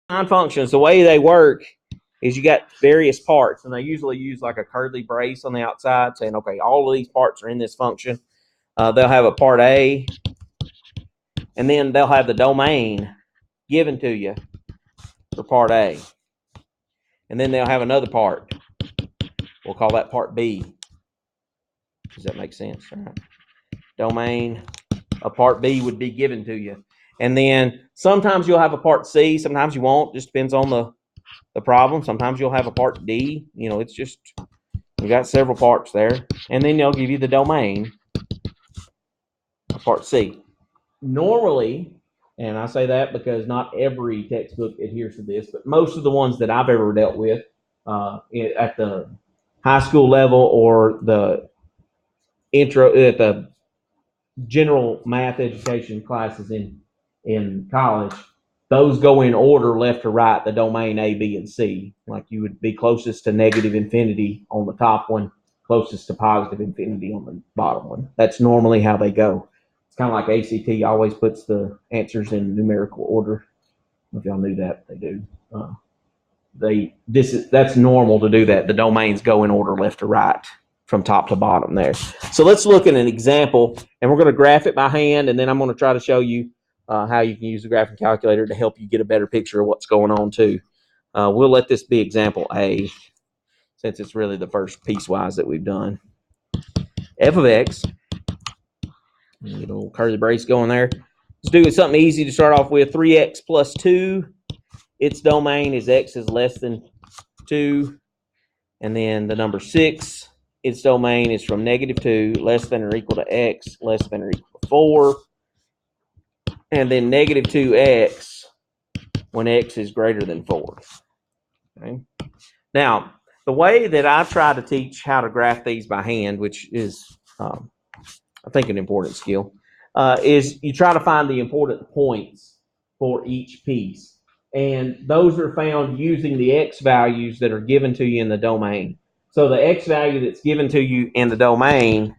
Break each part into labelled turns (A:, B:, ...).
A: Design functions, the way they work is you got various parts, and they usually use like a curly brace on the outside saying, okay, all of these parts are in this function. They'll have a part A, and then they'll have the domain given to you for part A. And then they'll have another part. We'll call that part B. Does that make sense? All right. Domain, a part B would be given to you. And then sometimes you'll have a part C, sometimes you won't. Just depends on the problem. Sometimes you'll have a part D. You know, it's just, you got several parts there. And then they'll give you the domain, part C. Normally, and I say that because not every textbook adheres to this, but most of the ones that I've ever dealt with at the high school level or the intro at the general math education classes in college, those go in order left to right, the domain A, B, and C. Like you would be closest to negative infinity on the top one, closest to positive infinity on the bottom one. That's normally how they go. It's kind of like ACT always puts the answers in numerical order. If y'all knew that, they do. That's normal to do that. The domains go in order left to right from top to bottom there. So let's look at an example, and we're going to graph it by hand, and then I'm going to try to show you how you can use the graphing calculator to help you get a better picture of what's going on too. We'll let this be example A, since it's really the first piecewise that we've done. F of x, get a little curly brace going there. Let's do something easy to start off with. 3x plus 2. Its domain is x is less than 2. And then the number 6, its domain is from negative 2, less than or equal to x, less than or equal to 4. And then negative 2x when x is greater than 4. Okay. Now, the way that I try to teach how to graph these by hand, which is, I think, an important skill, is you try to find the important points for each piece. And those are found using the x values that are given to you in the domain. So the x value that's given to you in the domain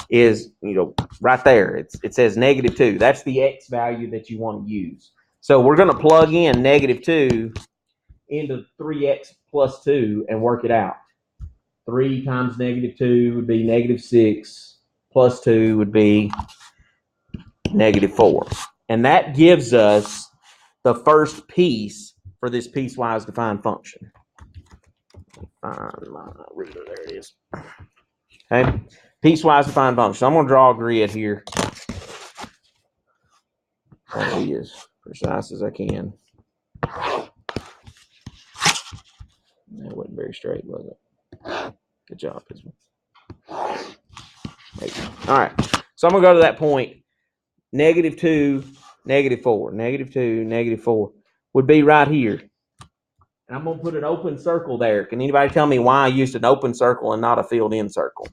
A: is, right there. It says negative 2. That's the x value that you want to use. So we're going to plug in negative 2 into 3x plus 2 and work it out. 3 times negative 2 would be negative 6, plus 2 would be negative 4. And that gives us the first piece for this piecewise defined function. Find my ruler. There it is. Okay. Piecewise defined function. I'm going to draw a grid here. Try to be as precise as I can. That wasn't very straight, was it? Good job, Pisman. All right. So I'm going to go to that point. Negative 2, negative 4. Negative 2, negative 4 would be right here. And I'm going to put an open circle there. Can anybody tell me why I used an open circle and not a filled-in circle?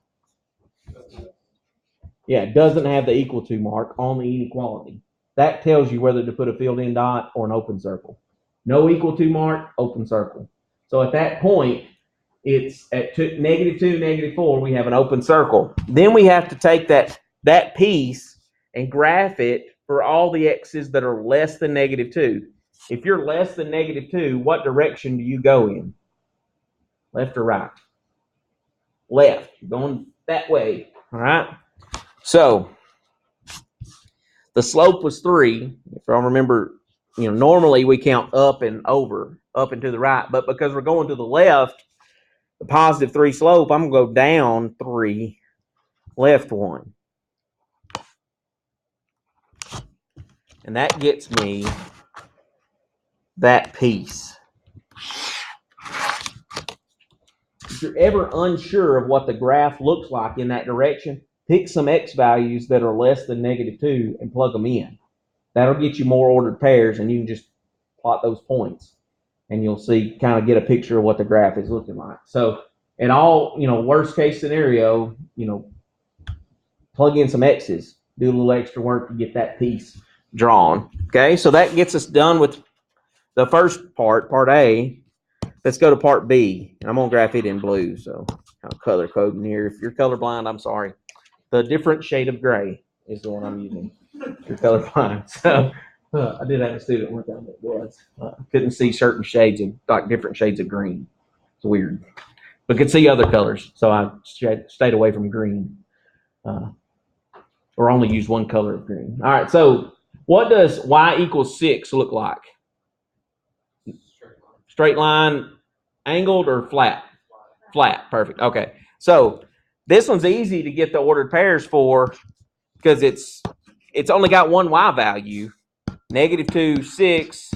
A: Yeah, it doesn't have the equal to mark on the inequality. That tells you whether to put a filled-in dot or an open circle. No equal to mark, open circle. So at that point, it's at negative 2, negative 4, we have an open circle. Then we have to take that piece and graph it for all the x's that are less than negative 2. If you're less than negative 2, what direction do you go in? Left or right? Left. You're going that way. All right? So the slope was 3. If I remember, normally we count up and over, up and to the right. But because we're going to the left, the positive 3 slope, I'm going to go down 3, left 1. And that gets me that piece. If you're ever unsure of what the graph looks like in that direction, pick some x values that are less than negative 2 and plug them in. That'll get you more ordered pairs, and you can just plot those points, and you'll see, kind of get a picture of what the graph is looking like. So in all, worst case scenario, plug in some x's, do a little extra work to get that piece drawn. Okay, so that gets us done with the first part A. Let's go to part B. I'm going to graph it in blue, so I'll color code in here. If you're colorblind, I'm sorry. The different shade of gray is the one I'm using. If you're colorblind. So I did have a student one time that was. Couldn't see certain shades of, like different shades of green. It's weird. But could see other colors. So I stayed away from green. Or only use one color of green. All right, so what does y equals 6 look like? Straight line, angled, or flat? Flat, perfect. Okay, so this one's easy to get the ordered pairs for because it's only got one y value, -2, 6,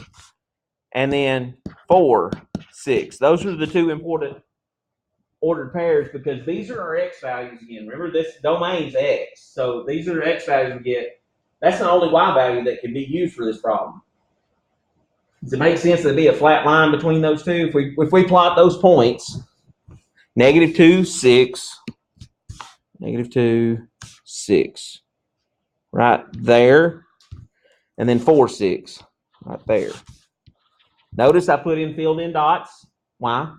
A: and then 4, 6. Those are the two important ordered pairs because these are our x values again. Remember, this domain's x, so these are x values we get. That's the only y value that can be used for this problem. Does it make sense to be a flat line between those two? If we plot those points, -2, 6, -2, 6, right there, and then 4, 6, right there. Notice I put in filled in dots. Why?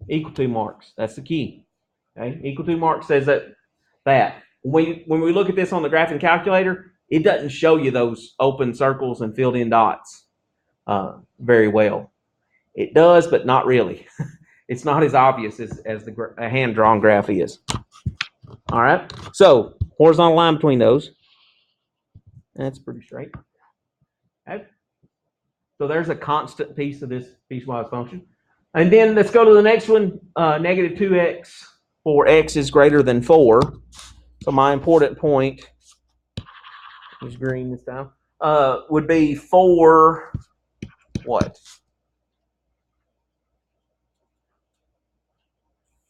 A: Equal to marks. That's the key. Okay, equal to marks says that. When we look at this on the graphing calculator, it doesn't show you those open circles and filled in dots very well. It does, but not really. It's not as obvious as the hand-drawn graph is. All right, so horizontal line between those. That's pretty straight. Okay. So there's a constant piece of this piecewise function. And then let's go to the next one, -2x for x is greater than 4. So my important point is green this time. Would be 4, what?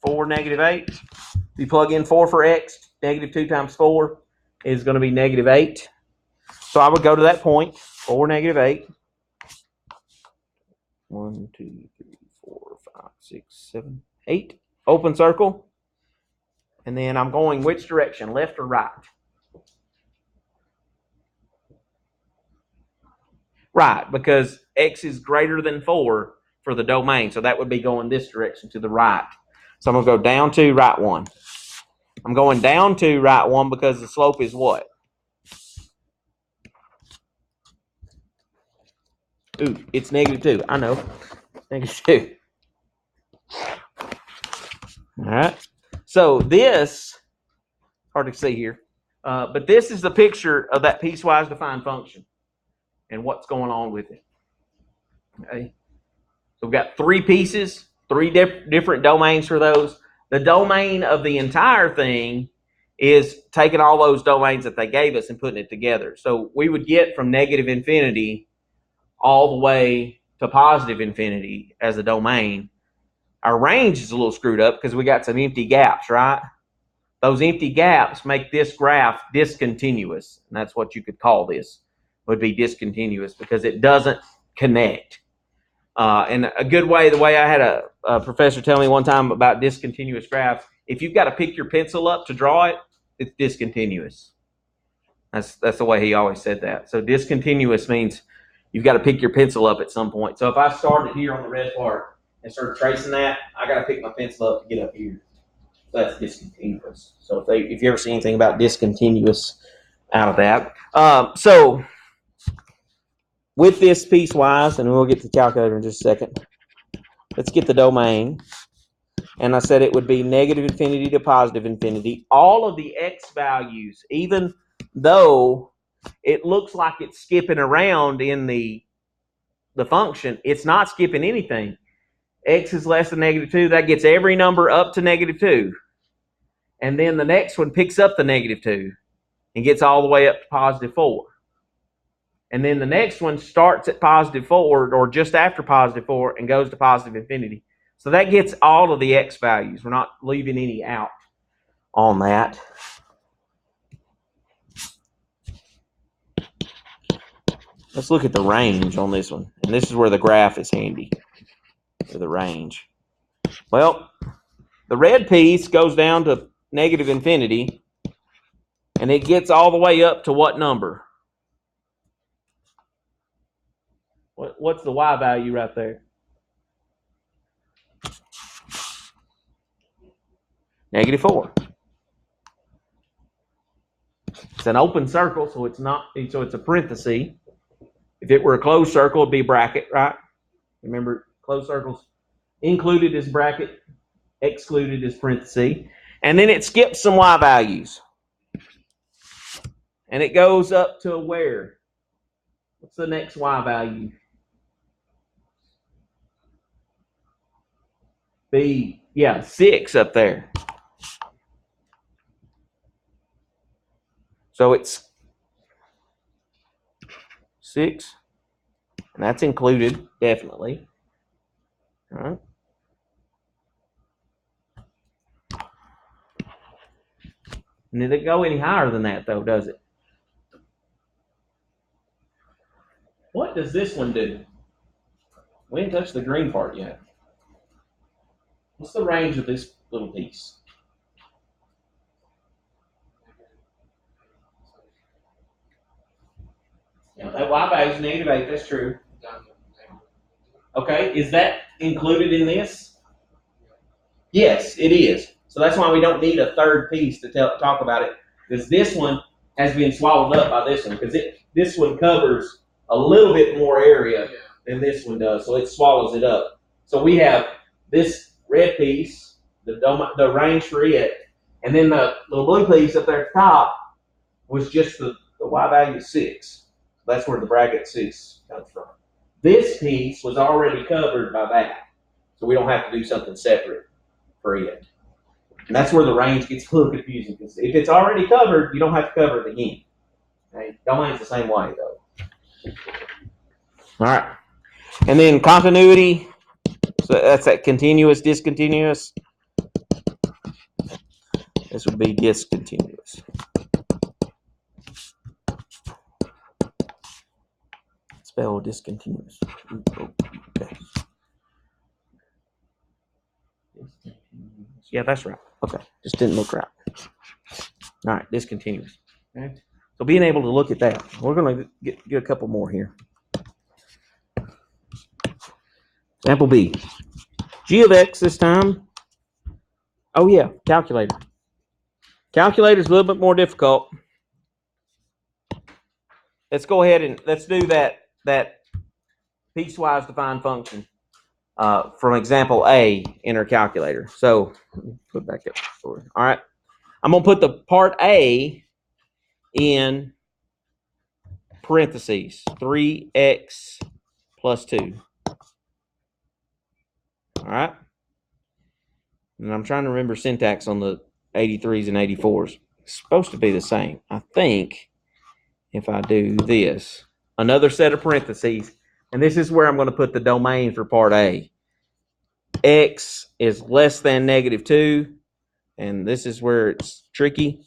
A: 4 -8. If you plug in 4 for x, -2 times 4 is going to be -8. So I would go to that point, 4 -8. 1, 2, 3, 4, 5, 6, 7, 8. Open circle. And then I'm going which direction, left or right? Right, because x is greater than 4 for the domain. So that would be going this direction to the right. So I'm going to go down 2, right 1. I'm going down 2, right 1 because the slope is what? Ooh, it's -2. I know. -2. All right. So this, hard to see here, but this is the picture of that piecewise defined function and what's going on with it. Okay. So we've got 3 pieces, 3 different domains for those. The domain of the entire thing is taking all those domains that they gave us and putting it together. So we would get from -infinity all the way to +infinity as a domain. Our range is a little screwed up because we got some empty gaps, right? Those empty gaps make this graph discontinuous. And that's what you could call this, would be discontinuous because it doesn't connect. And a good way, the way I had a professor tell me one time about discontinuous graphs, if you've got to pick your pencil up to draw it, it's discontinuous. That's the way he always said that. So discontinuous means you've got to pick your pencil up at some point. So if I started here on the red part and started tracing that, I got to pick my pencil up to get up here. So that's discontinuous. So if you ever see anything about discontinuous out of that. So with this piecewise, and we'll get to the calculator in just a second, let's get the domain. And I said it would be -infinity to +infinity. All of the x values, even though it looks like it's skipping around in the function, it's not skipping anything. X is less than -2. That gets every number up to -2. And then the next one picks up the -2 and gets all the way up to +4. And then the next one starts at +4 or just after +4 and goes to +infinity. So that gets all of the x values. We're not leaving any out on that. Let's look at the range on this one. And this is where the graph is handy for the range. Well, the red piece goes down to -infinity, and it gets all the way up to what number? What's the y value right there? -4. Does an open circle, so it's not. So it's a parenthesis. If it were a closed circle, it'd be bracket, right? Remember, closed circles included is bracket, excluded is parenthesis. And then it skips some y values. And it goes up to where? What's the next y value? B, yeah, 6 up there. So it's 6. And that's included, definitely. All right. And it doesn't go any higher than that, though, does it? What does this one do? We didn't touch the green part yet. What's the range of this little piece? Yeah, that y value is -8. That's true. Okay, is that included in this? Yes, it is. So that's why we don't need a third piece to talk about it, because this one has been swallowed up by this one, because this one covers a little bit more area than this one does, so it swallows it up. So we have this red piece, the range for it, and then the little blue piece up there at the top was just the y value 6. That's where the bracket 6 comes from. This piece was already covered by that, so we don't have to do something separate for it. And that's where the range gets a little confusing, because if it's already covered, you don't have to cover it again. Okay? Domain's the same way, though. All right. And then continuity, so that's that continuous, discontinuous. This would be discontinuous. Spell discontinuous. Okay. Yeah, that's right. Okay, just didn't look right. All right, discontinuous. Okay. So being able to look at that, we're going to get a couple more here. Example B. G of x this time. Oh yeah, calculator. Calculator's a little bit more difficult. Let's go ahead and let's do that piecewise defined function from example A in our calculator. So put back up. All right, I'm gonna put the part A in parentheses, 3x plus 2. All right, and I'm trying to remember syntax on the 83s and 84s. It's supposed to be the same, I think. If I do this, another set of parentheses, and this is where I'm going to put the domain for part A. X is less than -2, and this is where it's tricky.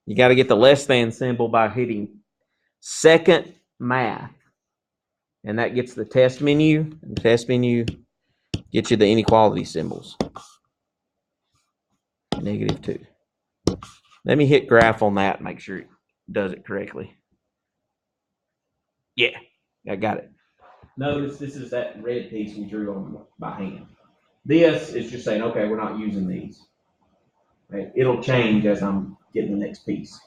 A: You got to get the less than symbol by hitting second math, and that gets the test menu. And the test menu gets you the inequality symbols. -2. Let me hit graph on that and make sure it does it correctly. Yeah, I got it. Notice this is that red piece we drew on by hand. This is just saying, okay, we're not using these. Okay? It'll change as I'm getting the next piece.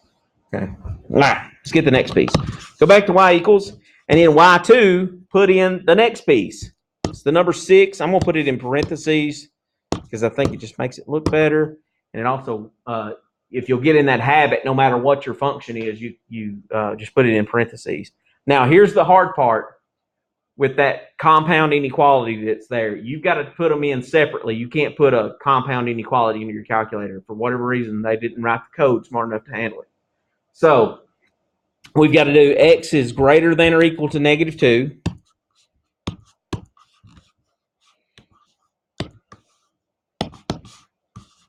A: Okay. All right, let's get the next piece. Go back to y equals, and then y2, put in the next piece. It's the number 6. I'm going to put it in parentheses because I think it just makes it look better. And it also, if you'll get in that habit, no matter what your function is, you just put it in parentheses. Now, here's the hard part with that compound inequality that's there. You've got to put them in separately. You can't put a compound inequality into your calculator. For whatever reason, they didn't write the code smart enough to handle it. So we've got to do x is greater than or equal to -2.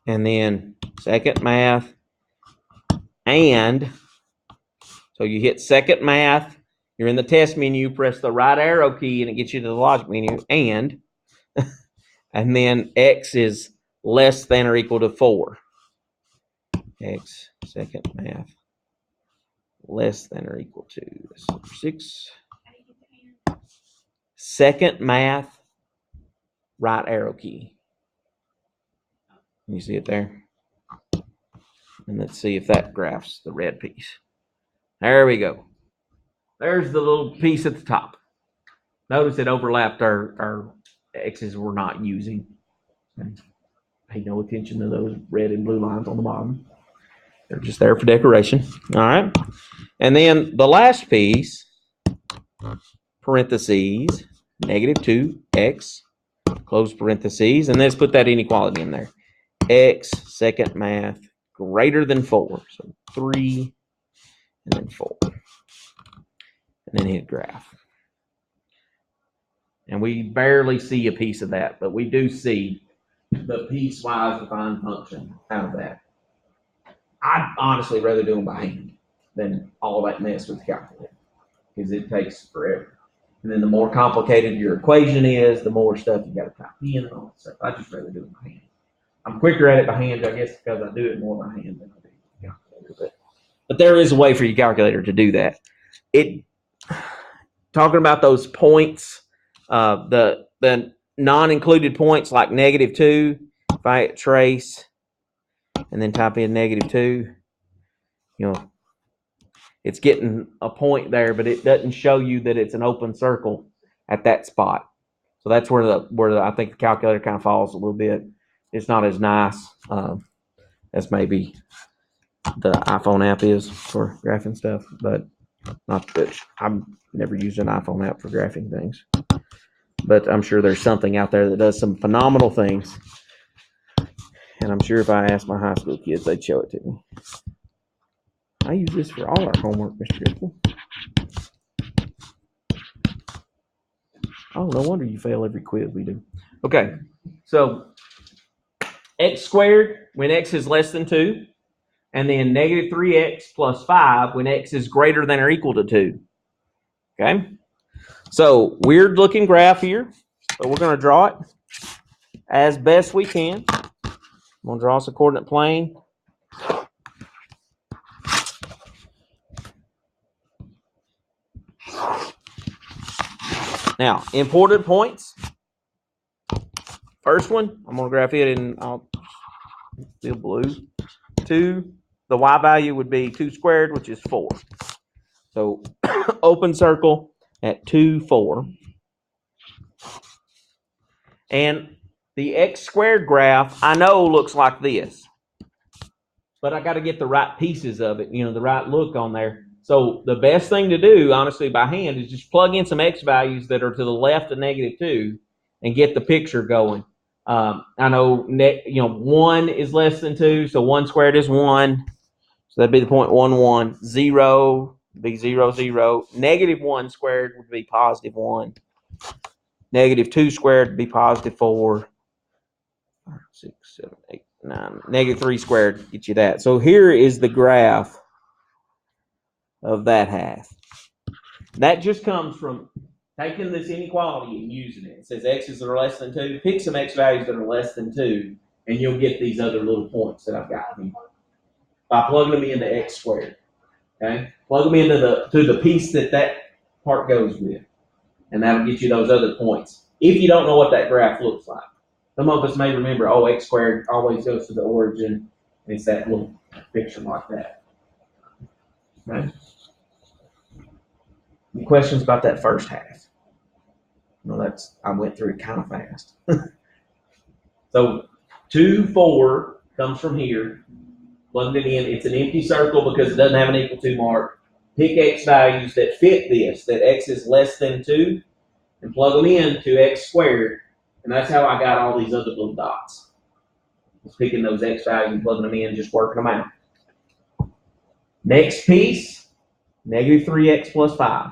A: And then second math, and so you hit second math, you're in the test menu, press the right arrow key, and it gets you to the logic menu, and then x is less than or equal to 4. X, second math, less than or equal to 6. Second math, right arrow key. You see it there? And let's see if that graphs the red piece. There we go. There's the little piece at the top. Notice it overlapped our X's we're not using. Pay no attention to those red and blue lines on the bottom. They're just there for decoration. All right. And then the last piece, parentheses, negative 2x, close parentheses, and let's put that inequality in there. X, second math, greater than 4. So 3, and then 4. And then hit graph. And we barely see a piece of that, but we do see the piecewise defined function out of that. I'd honestly rather do them by hand than all that mess with the calculator because it takes forever. And then the more complicated your equation is, the more stuff you got to type in and all that stuff. I just rather do it by hand. I'm quicker at it by hand, I guess, because I do it more by hand than I do with the calculator. But there is a way for your calculator to do that. Talking about those points, the non-included points like negative 2, if I hit trace and then type in negative 2, it's getting a point there, but it doesn't show you that it's an open circle at that spot. So that's where I think the calculator kind of falls a little bit. It's not as nice as maybe the iPhone app is for graphing stuff, but not that I've never used an iPhone app for graphing things. But I'm sure there's something out there that does some phenomenal things. And I'm sure if I asked my high school kids, they'd show it to me. I use this for all our homework, Mr. Crystal. Oh, no wonder you fail every quiz we do. Okay, so x squared when x is less than 2, and then negative 3x plus 5 when x is greater than or equal to 2. Okay, so weird looking graph here, but we're going to draw it as best we can. I'm going to draw us a coordinate plane. Now, important points. First one, I'm going to graph it and I'll still blue. 2, the y value would be 2 squared, which is 4. So open circle at 2, 4. And the x squared graph, I know looks like this. But I got to get the right pieces of it, the right look on there. So the best thing to do, honestly, by hand is just plug in some x values that are to the left of negative 2 and get the picture going. I know 1 is less than 2, so 1 squared is 1. So that'd be the point 1, 1. 0 would be 0, 0. Negative 1 squared would be positive 1. Negative 2 squared would be positive 4. 5, 6, 7, 8, 9. Negative 3 squared gets you that. So here is the graph of that half. That just comes from taking this inequality and using it. It says x's are less than 2. Pick some x values that are less than 2, and you'll get these other little points that I've got here by plugging them into x squared. Okay, plug them into the piece that part goes with, and that'll get you those other points. If you don't know what that graph looks like, some of us may remember, x squared always goes to the origin, and it's that little picture like that. Okay. Any questions about that first half? I went through it kind of fast. So 2, 4 comes from here. Plugged it in. It's an empty circle because it doesn't have an equal to mark. Pick x values that fit this, that x is less than 2, and plug them in to x squared. And that's how I got all these other little dots. Just picking those x values and plugging them in, just working them out. Next piece, negative 3x plus 5.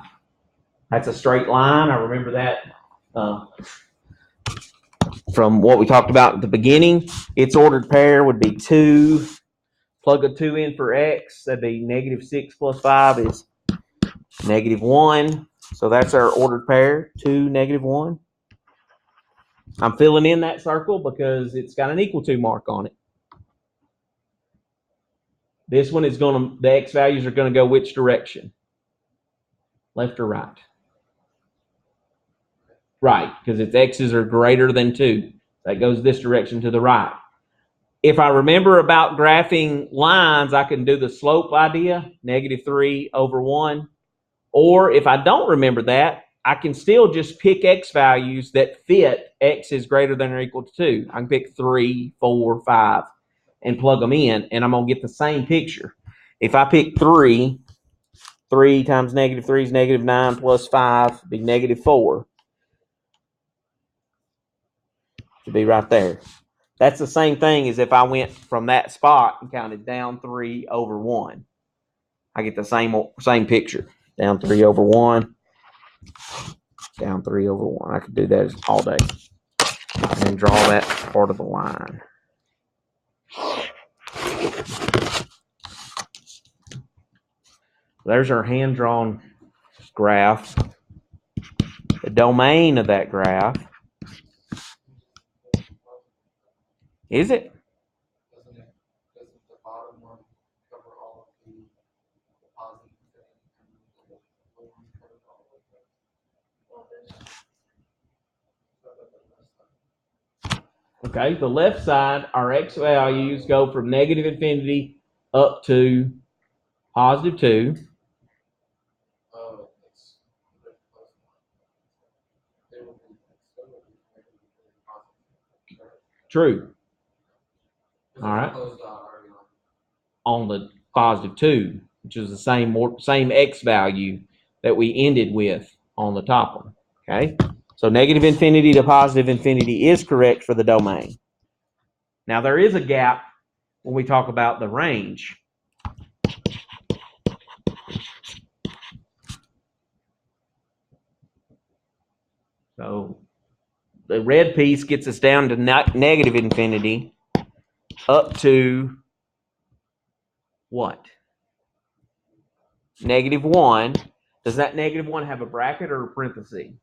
A: That's a straight line. I remember that from what we talked about at the beginning. Its ordered pair would be 2. Plug a 2 in for x. That'd be negative 6 plus 5 is negative 1. So that's our ordered pair, 2, negative 1. I'm filling in that circle because it's got an equal to mark on it. This one is the x values are going to go which direction? Left or right? Right, because its x's are greater than 2. That goes this direction to the right. If I remember about graphing lines, I can do the slope idea, -3/1. Or if I don't remember that, I can still just pick x values that fit x is greater than or equal to 2. I can pick 3, 4, 5, and plug them in, and I'm going to get the same picture. If I pick 3, 3 times -3 is -9 plus 5 be -4. To be right there. That's the same thing as if I went from that spot and counted down 3/1. I get the same picture. Down 3/1. Down 3/1. I could do that all day. And then draw that part of the line. There's our hand-drawn graph. The domain of that graph. Is it?
B: Doesn't the bottom one cover all of the positive and
A: Okay, the left side, our x values go from -infinity up to +2. True. All right. On the +2, which is the same x value that we ended with on the top one. Okay. So -infinity to +infinity is correct for the domain. Now there is a gap when we talk about the range. So the red piece gets us down to -infinity up to what? -1. Does that -1 have a bracket or a parenthesis?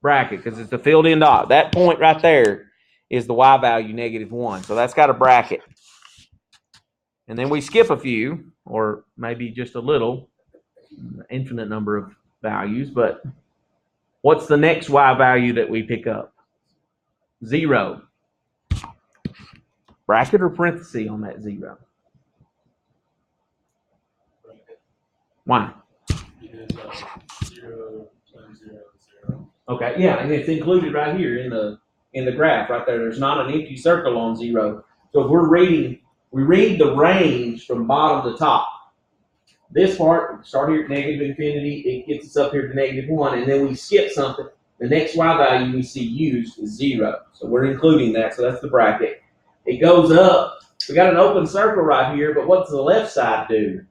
A: Bracket, because it's a filled in dot. That point right there is the y value -1. So that's got a bracket. And then we skip a few, or maybe just a little, infinite number of values. But what's the next y value that we pick up? 0. Bracket or parenthesis on that 0? Why?
B: because 0 times 0 is 0.
A: Okay, yeah, and it's included right here in the graph right there. There's not an empty circle on 0. So if we read the range from bottom to top. This part, start here at -infinity, it gets us up here to -1, and then we skip something. The next y value we see used is 0. So we're including that, so that's the bracket. It goes up. We got an open circle right here, but what does the left side do?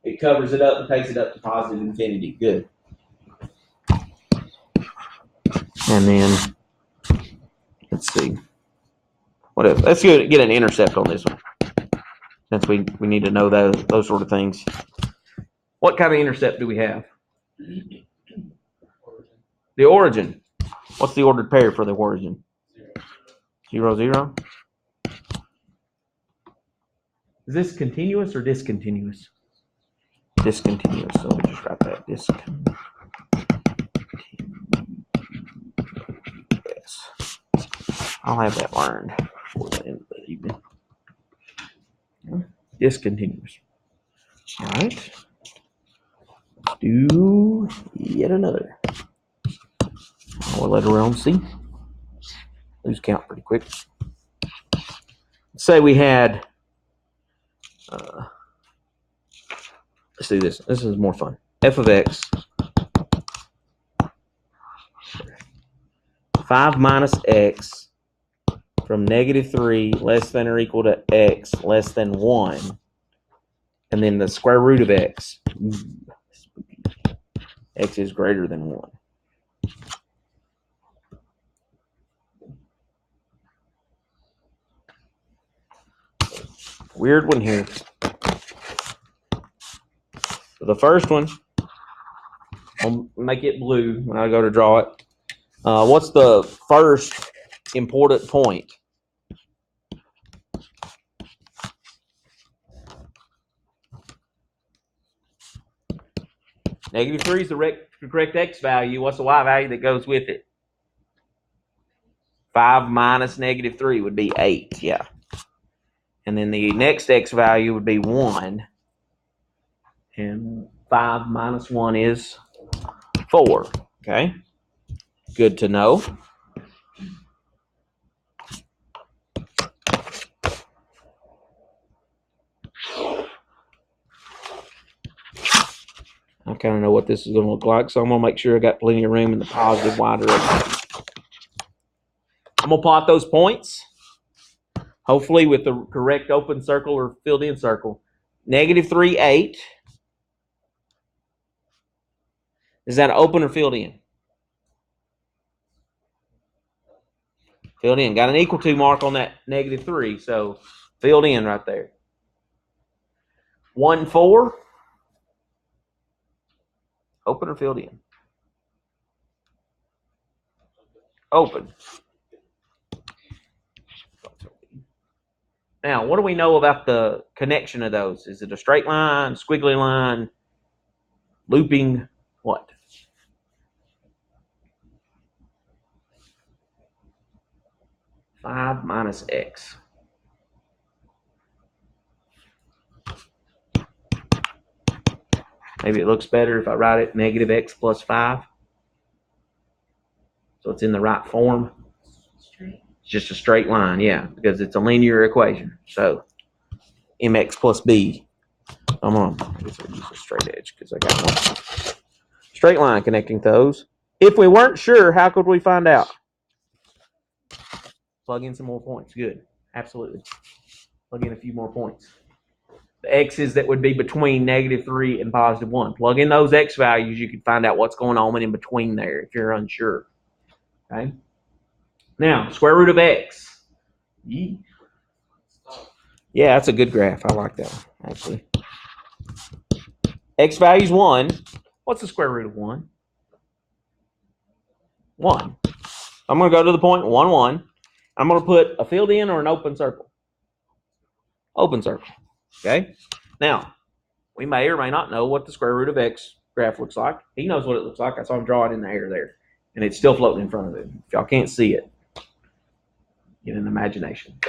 A: It covers it up and takes it up to +infinity. Good. And then, let's see. What else? Let's get an intercept on this one, since we need to know those sort of things. What kind of intercept do we have? The origin. What's the ordered pair for the origin? 0, 0. Is this continuous or discontinuous? Discontinuous. So we'll just write that. Discontinuous. I'll have that learned before the end of the evening. Discontinuous. All right. Do yet another. I'll let her on see. Lose count pretty quick. Let's say we had. Let's do this. This is more fun. F of x. 5 minus x from -3 less than or equal to x less than 1. And then the square root of x. X is greater than 1. Weird one here. So the first one, I'll make it blue when I go to draw it. What's the first important point? -3 is the correct x value. What's the y value that goes with it? 5 minus negative 3 would be 8, yeah. And then the next x value would be 1. And 5 minus 1 is 4, okay? Good to know. I kind of know what this is going to look like, so I'm going to make sure I got plenty of room in the positive y direction. I'm going to plot those points, hopefully with the correct open circle or filled in circle. Negative 3, 8. Is that open or filled in? Filled in. Got an equal to mark on that negative 3, so filled in right there. 1, 4. Open or filled in? Open. Now, what do we know about the connection of those? Is it a straight line, squiggly line, looping, what? Five minus x. Maybe it looks better if I write it negative x plus 5. So it's in the right form. Straight. It's just a straight line, yeah, because it's a linear equation. So mx plus b. I'm on. I guess I'll use a straight edge because I got one. Straight line connecting those. If we weren't sure, how could we find out? Plug in some more points. Good. Absolutely. Plug in a few more points. The x's that would be between negative 3 and positive 1. Plug in those x values. You can find out what's going on in between there if you're unsure. Okay. Now, square root of x. Yeah, that's a good graph. I like that one, actually. X value is 1. What's the square root of 1? 1. I'm going to go to the point 1, 1. I'm going to put a filled in or an open circle. Open circle. Okay. Now, we may or may not know what the square root of x graph looks like. He knows what it looks like. I saw him draw it in the air there. And it's still floating in front of him. If y'all can't see it, get an imagination.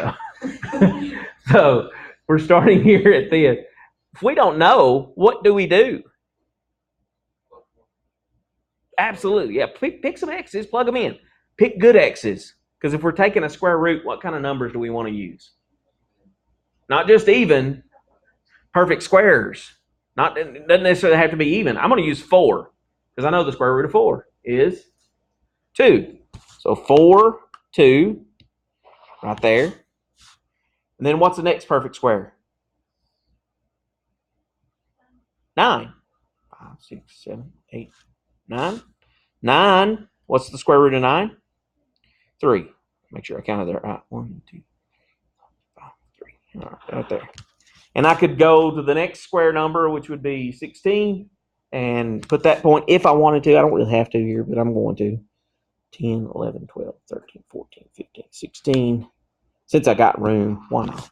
A: So we're starting here at this. If we don't know, what do we do? Absolutely. Yeah. Pick some x's, plug them in. Pick good x's. Because if we're taking a square root, what kind of numbers do we want to use? Not just even, perfect squares. It doesn't necessarily have to be even. I'm going to use 4 because I know the square root of 4 is 2. So 4, 2, right there. And then what's the next perfect square? 9. 5, 6, 7, 8, 9. 9. What's the square root of 9? 3. Make sure I counted that right. 1, 2, 5, 3. All right there. And I could go to the next square number, which would be 16, and put that point if I wanted to. I don't really have to here, but I'm going to. 10, 11, 12, 13, 14, 15, 16. Since I got room, why not?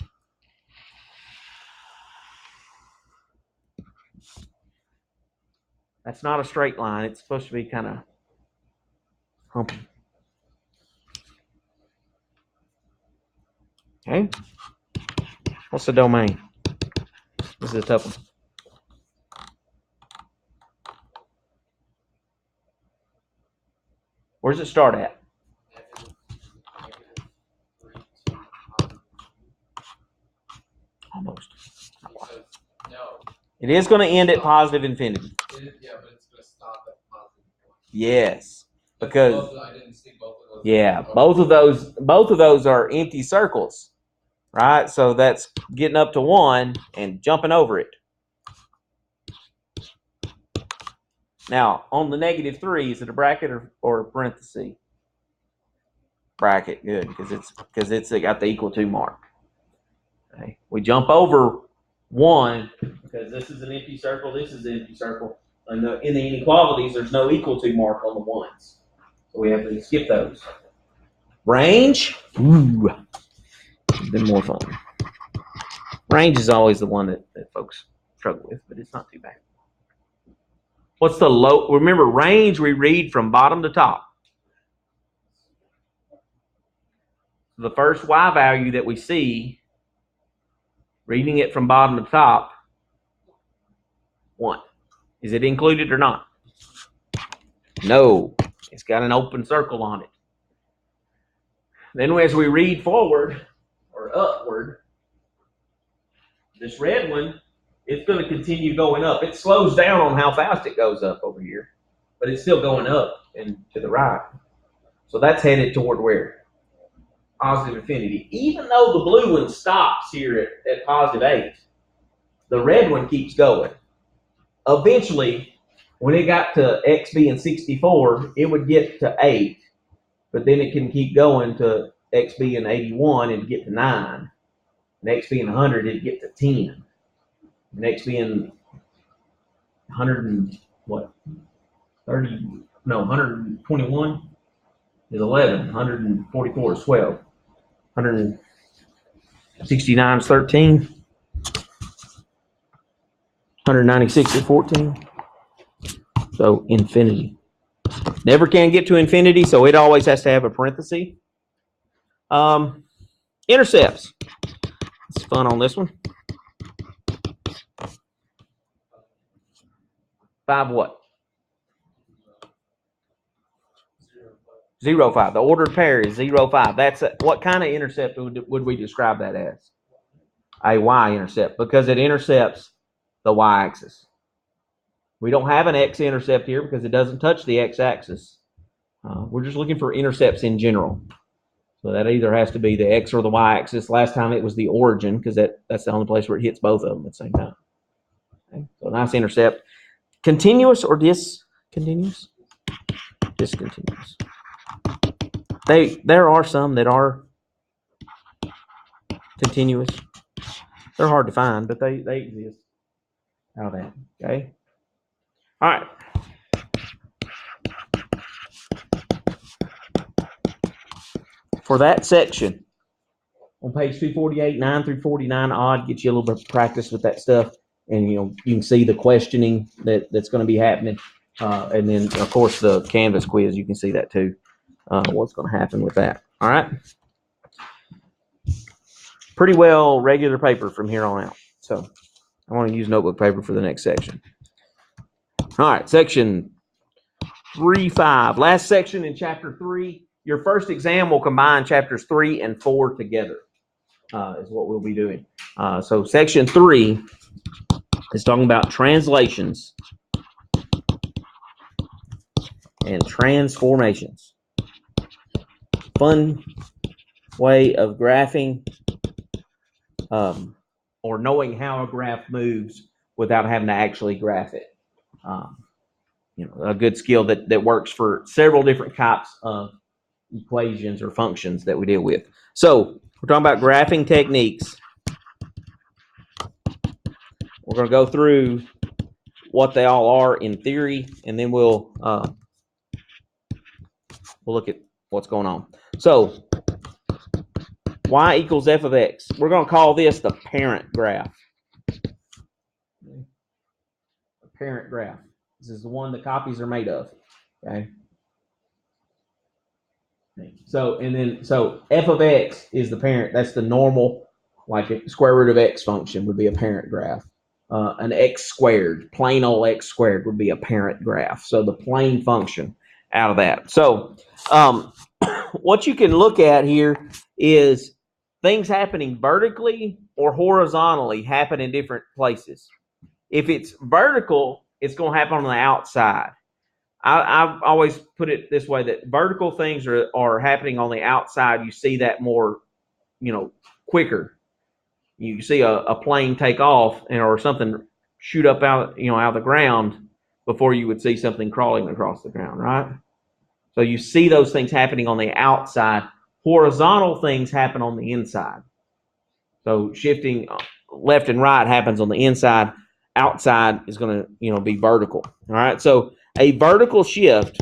A: That's not a straight line. It's supposed to be kind of humpy. Okay. What's the domain? This is a tough one. Where does it start at? Almost. It is going to end at positive infinity.
B: Yeah, but it's going to stop at positive.
A: Yes, because
B: I didn't see both of those.
A: Yeah, both of those are empty circles, right? So that's getting up to 1 and jumping over it. Now, on the negative 3, is it a bracket or a parenthesis? Bracket, good, because it's got the equal to mark. Okay. We jump over 1 because this is an empty circle, this is an empty circle. And in the inequalities, there's no equal to mark on the ones. So we have to skip those. Range, ooh, it's been more fun. Range is always the one that folks struggle with, but it's not too bad. What's the low? Remember, range we read from bottom to top. the first y value that we see, reading it from bottom to top, 1. Is it included or not? No. It's got an open circle on it. Then as we read forward or upward, this red one, it's going to continue going up. It slows down on how fast it goes up over here, but it's still going up and to the right. So that's headed toward where? Positive infinity. Even though the blue one stops here at positive 8, the red one keeps going. Eventually, when it got to x being 64, it would get to 8, but then it can keep going to x being 81 and get to 9. And x being 100, it'd get to 10. And x being 100 and what? 30, no, 121 is 11. 144 is 12. 169 is 13. 196 is 14. So infinity. Never can get to infinity, so it always has to have a parenthesis. Intercepts. It's fun on this one. 5 what? 0, 5. The ordered pair is 0, 5. That's what kind of intercept would we describe that as? A y-intercept, because it intercepts the y-axis. We don't have an x-intercept here because it doesn't touch the x-axis. We're just looking for intercepts in general. So that either has to be the x or the y-axis. Last time it was the origin because that's the only place where it hits both of them at the same time. Okay? So nice intercept. Continuous or discontinuous? Discontinuous. There are some that are continuous. They're hard to find, but they exist out of that. Okay. All right. For that section, on page 248, 9 through 49, odd, gets you a little bit of practice with that stuff. And, you can see the questioning that's going to be happening. And then, of course, the Canvas quiz, you can see that too, what's going to happen with that. All right. Pretty well regular paper from here on out. So I want to use notebook paper for the next section. All right, section 3.5. Last section in chapter 3. Your first exam will combine chapters 3 and 4 together, is what we'll be doing. So section 3 is talking about translations and transformations. Fun way of graphing or knowing how a graph moves without having to actually graph it. A good skill that works for several different types of equations or functions that we deal with. So we're talking about graphing techniques. We're going to go through what they all are in theory, and then we'll look at what's going on. So y equals f of x. We're going to call this the parent graph. The parent graph. This is the one the copies are made of. Okay. So f of x is the parent. That's the normal, like a square root of x function would be a parent graph. An x squared, plain old x squared would be a parent graph. So the plain function out of that. So what you can look at here is things happening vertically or horizontally happen in different places. If it's vertical, it's going to happen on the outside. I've always put it this way, that vertical things are happening on the outside. You see that more, quicker. You see a plane take off or something shoot up out of the ground before you would see something crawling across the ground, right? So you see those things happening on the outside. Horizontal things happen on the inside. So shifting left and right happens on the inside. Outside is going to, be vertical. All right. So a vertical shift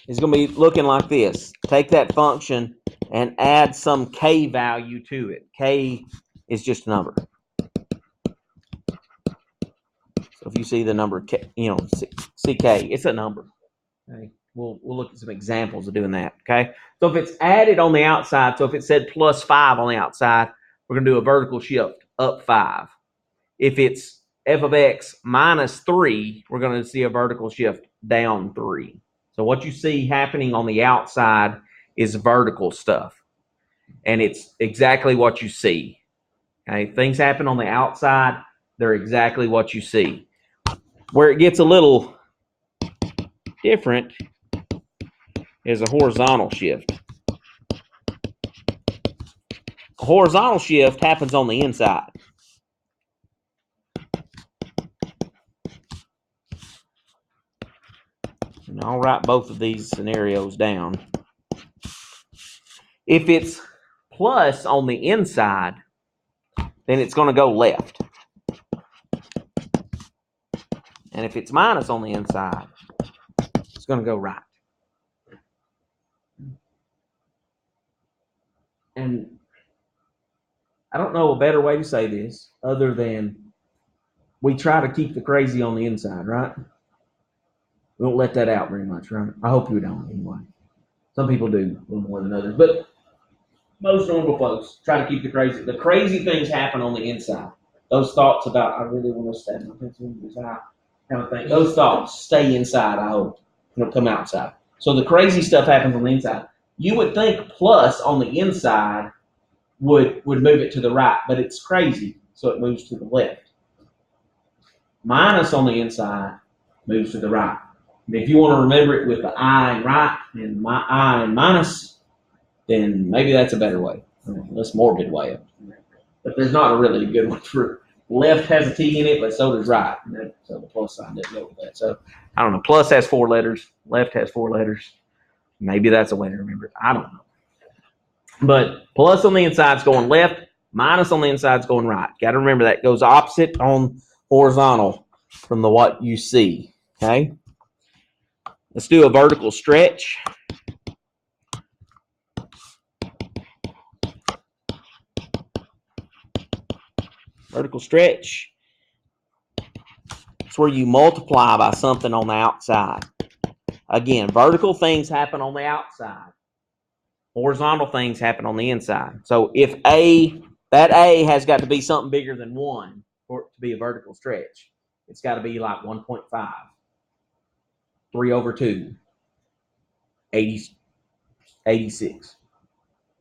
A: is going to be looking like this. Take that function and add some k value to it. K is just a number. So if you see the number k, ck, it's a number. Okay, we'll look at some examples of doing that. Okay, so if it's added on the outside, so if it said plus 5 on the outside, we're going to do a vertical shift up 5. If it's f of x minus 3, we're going to see a vertical shift down 3. So what you see happening on the outside is vertical stuff, and it's exactly what you see. Okay, things happen on the outside, they're exactly what you see. Where it gets a little different is a horizontal shift. A horizontal shift happens on the inside. And I'll write both of these scenarios down. If it's plus on the inside, then it's going to go left. And if it's minus on the inside, it's going to go right. And I don't know a better way to say this other than we try to keep the crazy on the inside, right? We don't let that out very much, right? I hope you don't anyway. Some people do a little more than others, but most normal folks try to keep the crazy. The crazy things happen on the inside. Those thoughts about, I really want to stab my pencil in his eye, kind of thing. Those thoughts stay inside, I hope. They don't come outside. So the crazy stuff happens on the inside. You would think plus on the inside would move it to the right, but it's crazy, so it moves to the left. Minus on the inside moves to the right. And if you want to remember it with the I and right and my I and minus, then maybe that's a better way, less morbid way. But there's not a really good one for left has a T in it, but so does right. So the plus sign doesn't go with that. So I don't know. Plus has 4 letters. Left has 4 letters. Maybe that's a way to remember it. I don't know. But plus on the inside is going left. Minus on the inside is going right. Got to remember that goes opposite on horizontal from the what you see. Okay. Let's do a vertical stretch. Vertical stretch. It's where you multiply by something on the outside. Again, vertical things happen on the outside. Horizontal things happen on the inside. So if that A has got to be something bigger than 1 for it to be a vertical stretch. It's got to be like 1.5, 3 over 2, 86.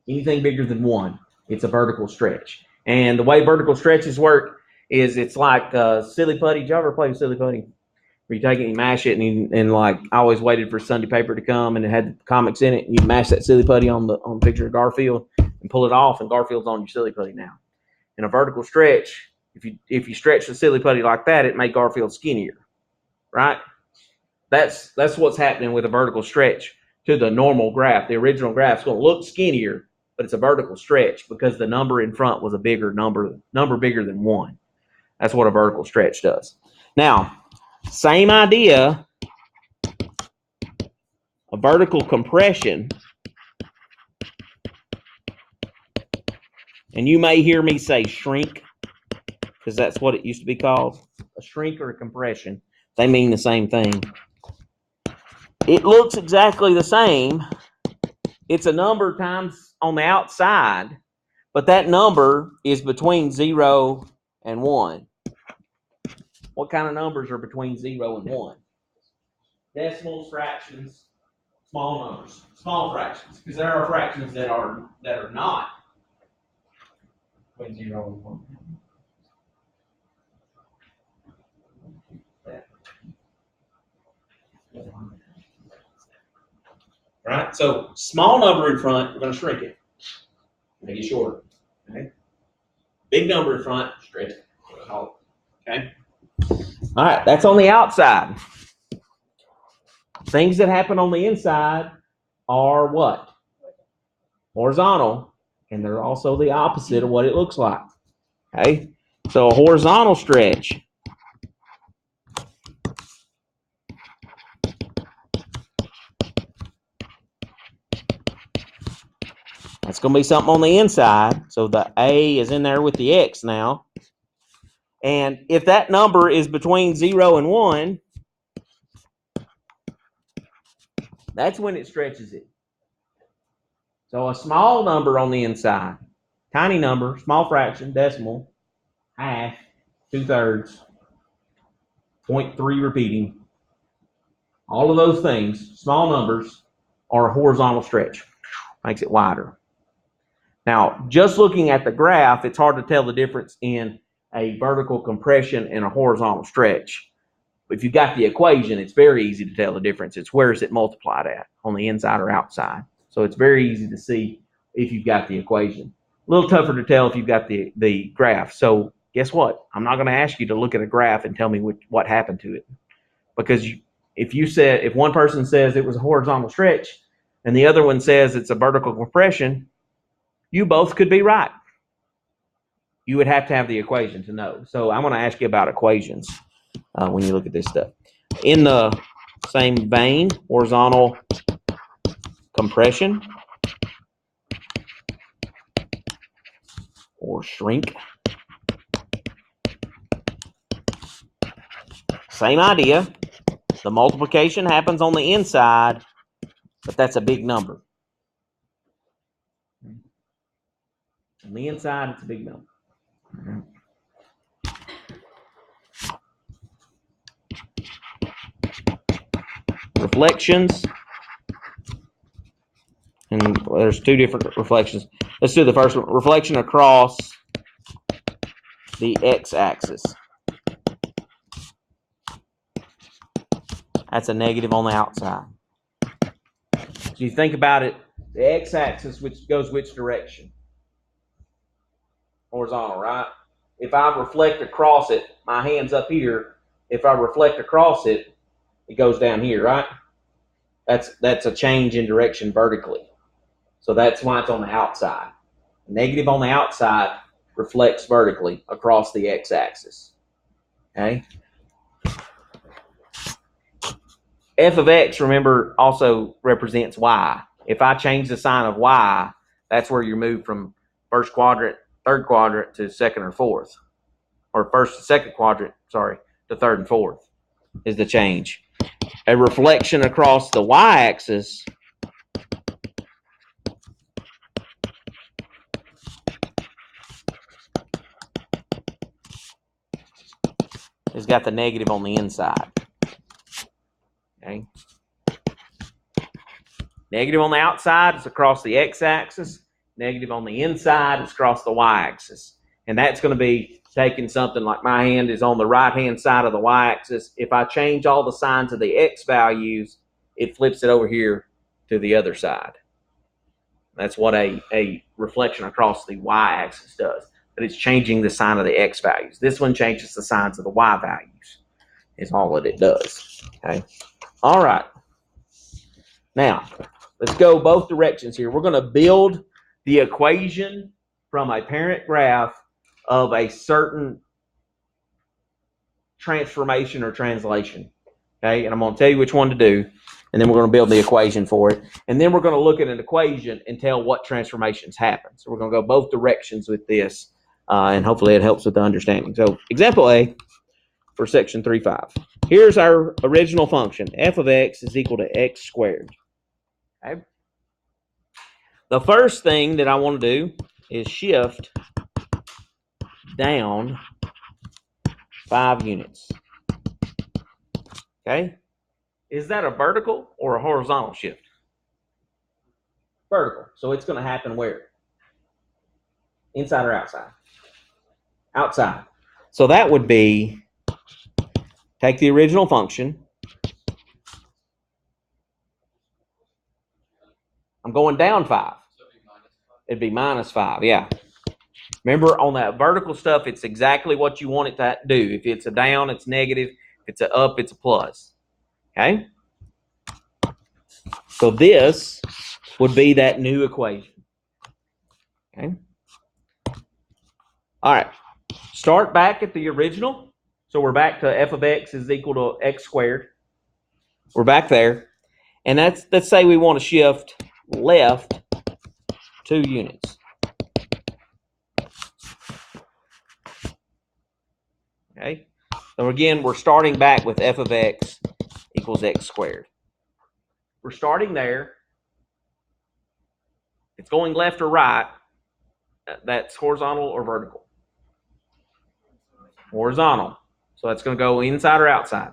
A: Anything bigger than 1, it's a vertical stretch. And the way vertical stretches work is it's like silly putty. Did you ever play with silly putty? Where you take it and you mash it, and like I always waited for Sunday paper to come and it had comics in it, and you mash that silly putty on the picture of Garfield and pull it off, and Garfield's on your silly putty now. In a vertical stretch, if you stretch the silly putty like that, it made Garfield skinnier, right? That's what's happening with a vertical stretch to the normal graph. The original graph's going to look skinnier, but it's a vertical stretch because the number in front was a bigger number bigger than 1. That's what a vertical stretch does. Now, same idea, a vertical compression, and you may hear me say shrink because that's what it used to be called, a shrink or a compression. They mean the same thing. It looks exactly the same. It's a number times on the outside, but that number is between 0 and 1. What kind of numbers are between 0 and 1? Decimals, fractions, small numbers, small fractions, because there are fractions that are not between 0 and 1. Right? So small number in front, we're going to shrink it. Make it shorter. Okay? Big number in front, stretch it. Okay? All right, that's on the outside. Things that happen on the inside are what? Horizontal, and they're also the opposite of what it looks like. Okay? So a horizontal stretch. That's going to be something on the inside. So the A is in there with the X now. And if that number is between 0 and 1, That's when it stretches it. So a small number on the inside, tiny number, small fraction, decimal, half, 2/3, 0.3 repeating, all of those things, small numbers, are a horizontal stretch. Makes it wider. Now, just looking at the graph, it's hard to tell the difference in a vertical compression and a horizontal stretch. If you've got the equation, it's very easy to tell the difference. It's where is it multiplied at, on the inside or outside. So it's very easy to see if you've got the equation. A little tougher to tell if you've got the graph. So guess what? I'm not going to ask you to look at a graph and tell me what happened to it. Because if one person says it was a horizontal stretch and the other one says it's a vertical compression, you both could be right. You would have to have the equation to know. So I'm going to ask you about equations when you look at this stuff. In the same vein, horizontal compression or shrink. Same idea. The multiplication happens on the inside, but that's a big number. On the inside, it's a big number. Reflections. And there's two different reflections. Let's do the first one. Reflection across the x-axis. That's a negative on the outside. So you think about it, the x-axis which goes which direction? Horizontal, right? If I reflect across it, my hand's up here. If I reflect across it, it goes down here, right? That's a change in direction vertically. So that's why it's on the outside. Negative on the outside reflects vertically across the x-axis. Okay? F of x, remember, also represents y. If I change the sign of y, that's where you move from first quadrant, third quadrant to second or fourth. Or first to second quadrant, to third and fourth is the change. A reflection across the y-axis has got the negative on the inside. Okay. Negative on the outside is across the x-axis. Negative on the inside is across the y-axis. And that's going to be taking something like my hand is on the right-hand side of the y-axis. If I change all the signs of the x values, it flips it over here to the other side. That's what a reflection across the y-axis does. But it's changing the sign of the x values. This one changes the signs of the y values. Is all that it does. Okay. All right. Now, let's go both directions here. We're going to build the equation from a parent graph of a certain transformation or translation. Okay, and I'm going to tell you which one to do, and then we're going to build the equation for it. And then we're going to look at an equation and tell what transformations happen. So we're going to go both directions with this, and hopefully it helps with the understanding. So example A for section 3.5. Here's our original function. F of x is equal to x squared. Okay. The first thing that I want to do is shift down 5 units. Okay. Is that a vertical or a horizontal shift? Vertical. So it's going to happen where? Inside or outside? Outside. So that would be, take the original function. I'm going down 5. It'd be minus 5, yeah. Remember, on that vertical stuff, it's exactly what you want it to do. If it's a down, it's negative. If it's a up, it's a plus. Okay? So this would be that new equation. Okay? All right. Start back at the original. So we're back to f of x is equal to x squared. We're back there. And let's say we want to shift left 2 units. Okay. So again, we're starting back with f of x equals x squared. we're starting there. It's going left or right. That's horizontal or vertical? Horizontal. So that's going to go inside or outside?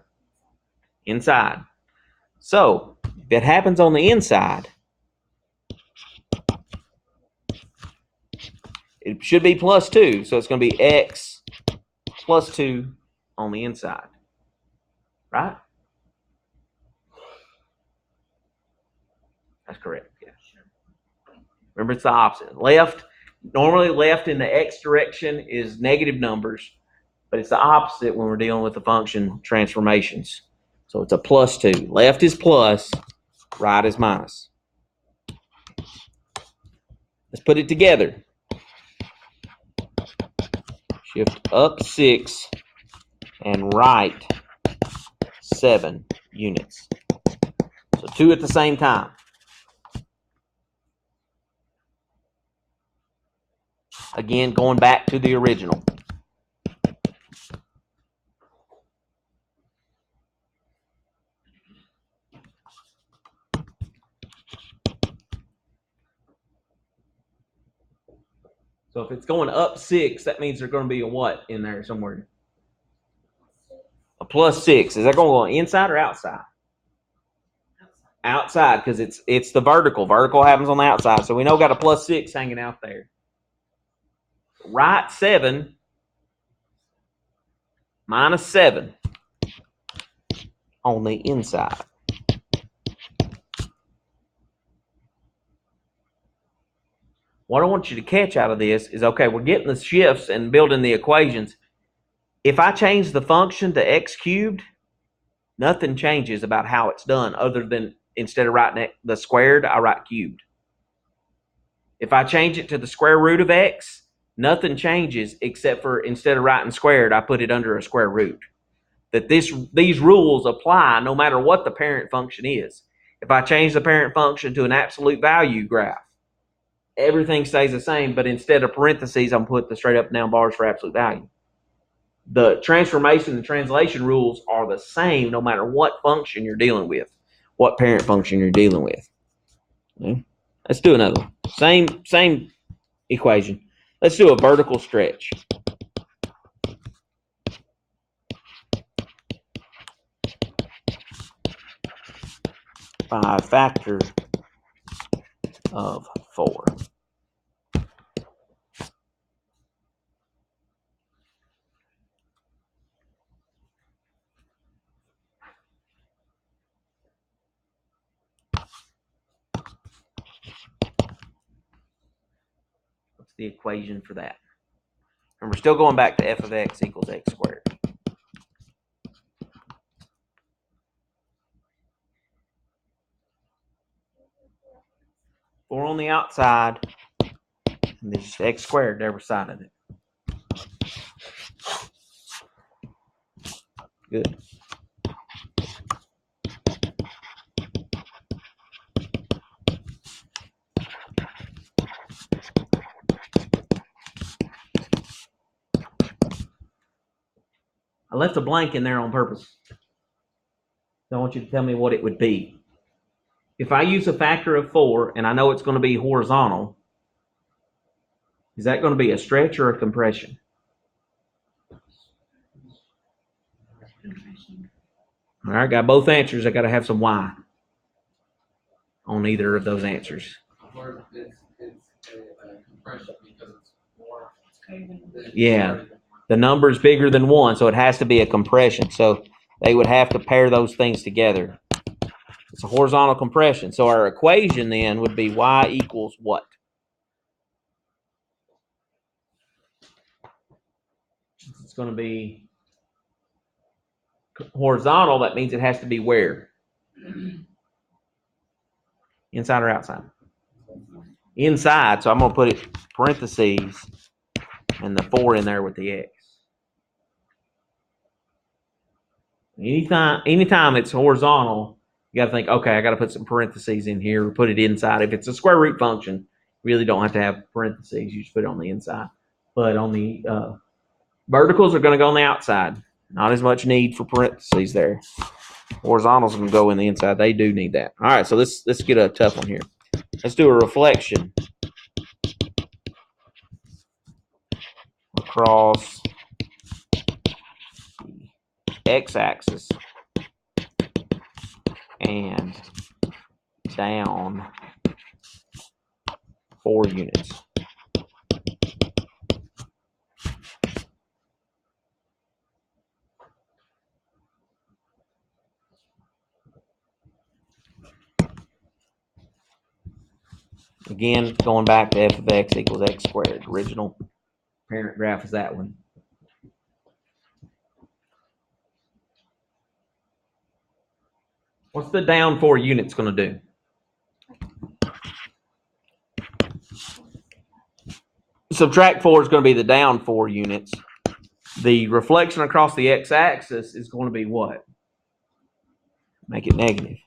A: Inside. So if it happens on the inside, it should be plus 2. So it's going to be x plus 2 on the inside. Right? That's correct. Yeah. Remember, it's the opposite. Left, normally left in the x direction is negative numbers, but it's the opposite when we're dealing with the function transformations. So it's a plus 2. Left is plus, right is minus. Let's put it together. Shift up 6 and right 7 units. So 2 at the same time. Again, going back to the original. So if it's going up 6, that means there's going to be a what in there somewhere? A plus 6. Is that going to go inside or outside? Outside, because it's the vertical. Vertical happens on the outside. So we know got a plus 6 hanging out there. Right 7 minus 7 on the inside. What I want you to catch out of this is, okay, we're getting the shifts and building the equations. If I change the function to x cubed, nothing changes about how it's done other than instead of writing the squared, I write cubed. If I change it to the square root of x, nothing changes except for instead of writing squared, I put it under a square root. That these rules apply no matter what the parent function is. If I change the parent function to an absolute value graph, everything stays the same, but instead of parentheses, I'm putting the straight up and down bars for absolute value. The transformation and translation rules are the same no matter what function you're dealing with, what parent function you're dealing with. Okay. Let's do another one. Same equation. Let's do a vertical stretch. By a factor of 4. What's the equation for that? And we're still going back to f of x equals x squared. 4 on the outside, and there's just x squared every side of it. Good. I left a blank in there on purpose. So I want you to tell me what it would be. If I use a factor of 4 and I know it's going to be horizontal, is that going to be a stretch or a compression? All right, got both answers. I got to have some y on either of those answers.
B: It's a compression because it's more.
A: Yeah, the number is bigger than 1, so it has to be a compression. So they would have to pair those things together. It's a horizontal compression. So our equation then would be y equals what? It's going to be horizontal. That means it has to be where? Inside or outside? Inside. So I'm going to put it parentheses and the 4 in there with the x. Anytime it's horizontal, you got to think, okay, I got to put some parentheses in here or put it inside. If it's a square root function, you really don't have to have parentheses. You just put it on the inside. But on the verticals are going to go on the outside. Not as much need for parentheses there. Horizontals can go in the inside. They do need that. All right, so let's get a tough one here. Let's do a reflection across the x-axis and down 4 units. Again, going back to f of x equals x squared. Original parent graph is that one. What's the down 4 units going to do? Subtract 4 is going to be the down 4 units. The reflection across the x-axis is going to be what? Make it negative.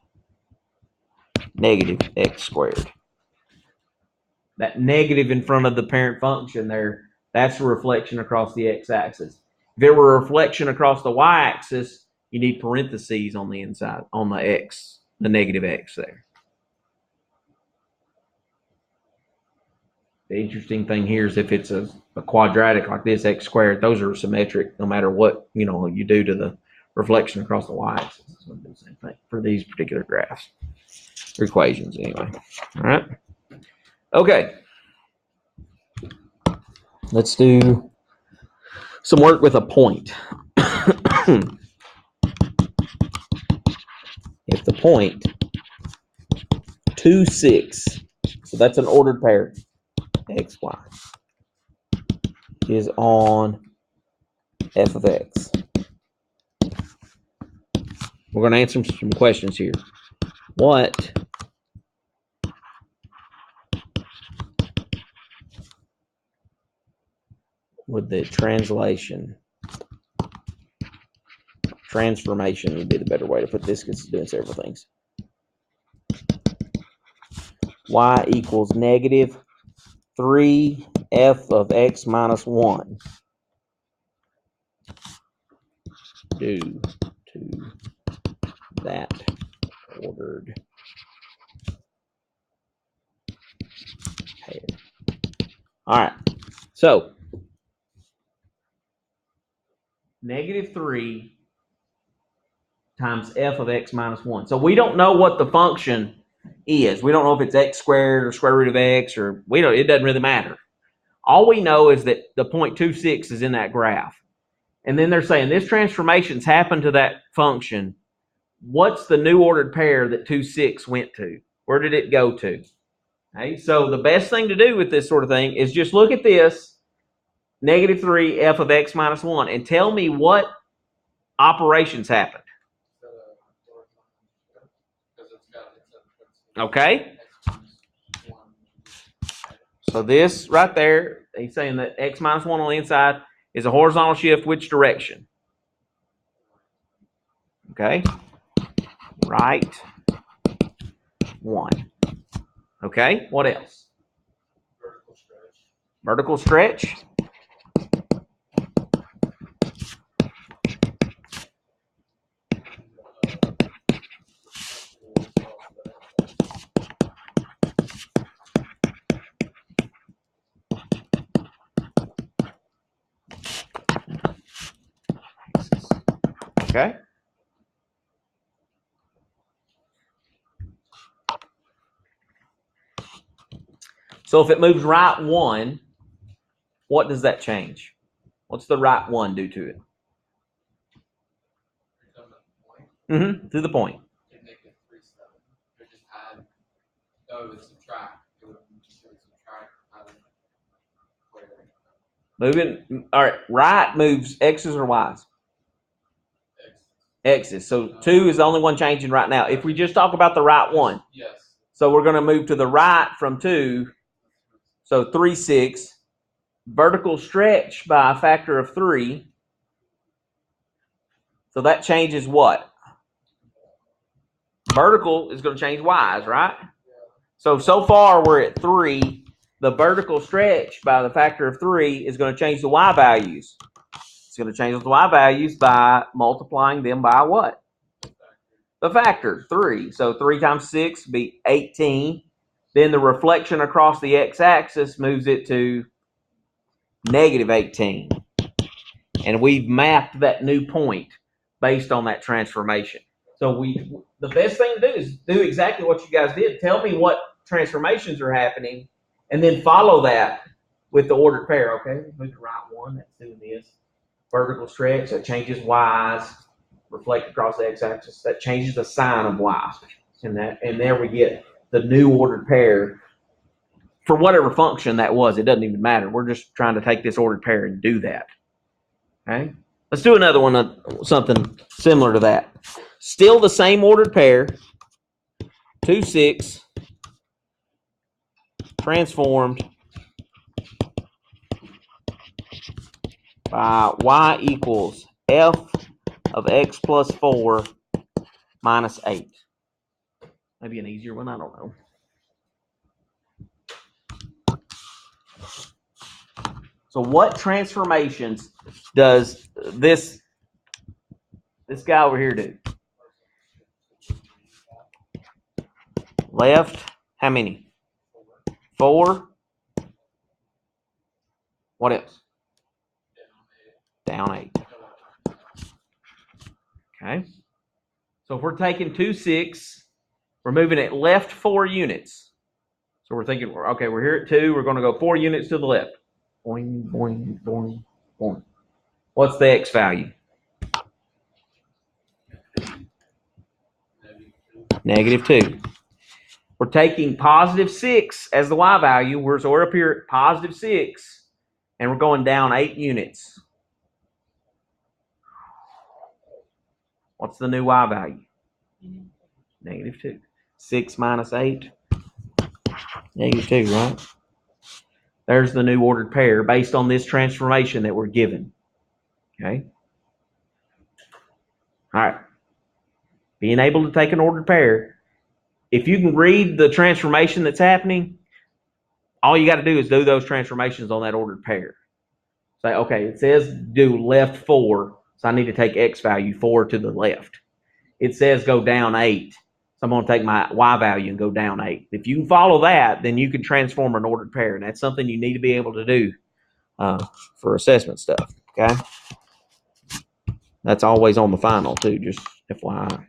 A: Negative x squared. That negative in front of the parent function there, that's a reflection across the x-axis. If there were a reflection across the y-axis, you need parentheses on the inside, on the x, the negative x there. The interesting thing here is if it's a quadratic like this, x squared, those are symmetric no matter what you do to the reflection across the y-axis. It's going to do the same thing for these particular graphs, or equations anyway. All right. Okay. Let's do some work with a point. If the point 2, 6, so that's an ordered pair, x, y, is on f of x. We're going to answer some questions here. What would the transformation would be the better way to put this because it's doing several things. Y equals negative 3 f of x minus 1 due to that ordered pair. All right, so negative 3 times f of x minus 1. So we don't know what the function is. We don't know if it's x squared or square root of x, or it doesn't really matter. All we know is that the point 2, 6 is in that graph. And then they're saying this transformation's happened to that function. What's the new ordered pair that 2, 6 went to? Where did it go to? Okay, so the best thing to do with this sort of thing is just look at this, negative 3 f of x minus 1, and tell me what operations happened. Okay? So this right there, he's saying that x minus 1 on the inside is a horizontal shift. Which direction? Okay. Right 1. Okay. What else? Vertical stretch. Okay. So if it moves right 1, what does that change? What's the right 1 do to it? To the point. Moving. All right. Right moves x's or y's? X's. So 2 is the only one changing right now. If we just talk about the right 1.
B: Yes.
A: So we're going to move to the right from 2. So 3, 6. Vertical stretch by a factor of 3. So that changes what? Vertical is going to change y's, right? So far we're at 3. The vertical stretch by the factor of 3 is going to change the y values. It's going to change the y values by multiplying them by what? the factor, 3. So 3 times 6 would be 18. Then the reflection across the x-axis moves it to negative 18. And we've mapped that new point based on that transformation. So the best thing to do is do exactly what you guys did. Tell me what transformations are happening, and then follow that with the ordered pair. Okay, move to right one. That's doing this. Vertical stretch, that changes y's. Reflect across the x-axis, that changes the sign of y. And there we get the new ordered pair for whatever function that was. It doesn't even matter. We're just trying to take this ordered pair and do that. Okay, let's do another one, something similar to that. Still the same ordered pair, 2, 6, transformed by y equals f of x plus 4 minus 8. Maybe an easier one, I don't know. So what transformations does this guy over here do? Left, how many? 4. What else? Down 8. Okay. So if we're taking 2, 6, we're moving it left 4 units. So we're thinking, okay, we're here at 2. We're going to go 4 units to the left. Boing, boing, boing, boing. What's the x value? Negative 2. We're taking positive 6 as the y value. So we're up here at positive 6, and we're going down 8 units. What's the new y value? Negative 2. 6 minus 8. Negative 2, right? There's the new ordered pair based on this transformation that we're given. Okay? All right. Being able to take an ordered pair, if you can read the transformation that's happening, all you got to do is do those transformations on that ordered pair. Say, okay, it says do left 4, so I need to take x value 4 to the left. It says go down 8, so I'm going to take my y value and go down 8. If you can follow that, then you can transform an ordered pair, and that's something you need to be able to do for assessment stuff. Okay, that's always on the final too. Just FYI.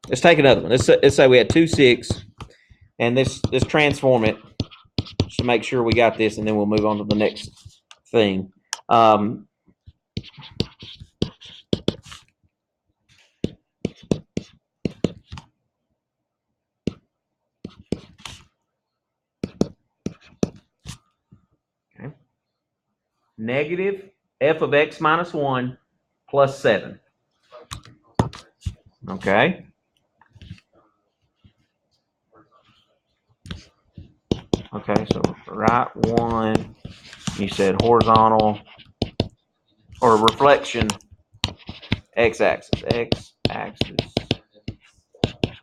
A: Let's take another one. Let's say we had 2, 6, and let's transform it just to make sure we got this, and then we'll move on to the next thing. Okay. Negative f of x minus 1 plus 7. Okay. Okay, so right 1, you said horizontal or reflection x-axis. X-axis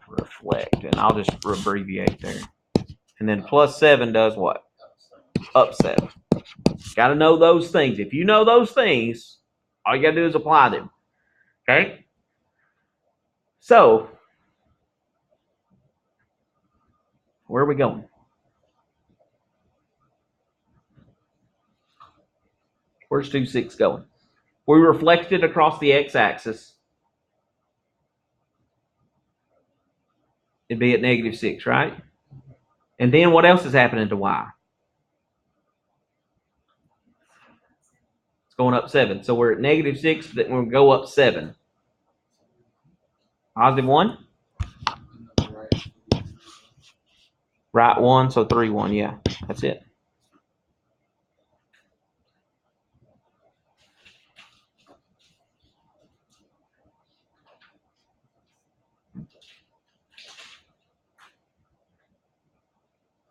A: reflect. And I'll just abbreviate there. And then plus 7 does what? Up 7. Got to know those things. If you know those things, all you got to do is apply them. Okay? So, where are we going? Where's 2, 6 going? We reflected across the x-axis. It'd be at negative 6, right? And then what else is happening to y? It's going up 7. So we're at negative 6, but we'll go up 7. Positive 1? Right 1, so 3, 1. Yeah, that's it.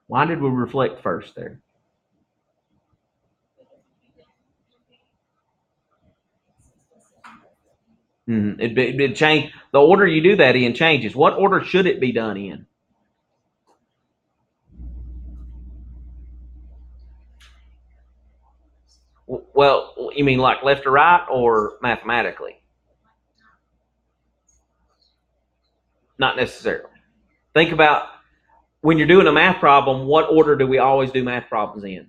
A: Why did we reflect first there? It'd change. The order you do that in changes. What order should it be done in? Well, you mean like left to right or mathematically? Not necessarily. Think about when you're doing a math problem, what order do we always do math problems in?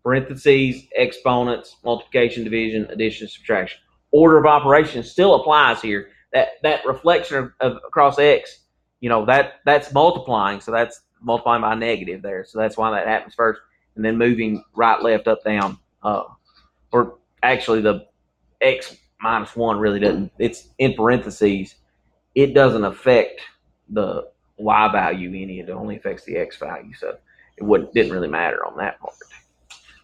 A: Parentheses, exponents, multiplication, division, addition, subtraction. Order of operations still applies here. That reflection of across x, that's multiplying. So that's multiplying by a negative there. So that's why that happens first. And then moving right, left, up, down. Or actually the x minus 1 really doesn't. It's in parentheses. It doesn't affect the y value any. It only affects the x value. So it didn't really matter on that part.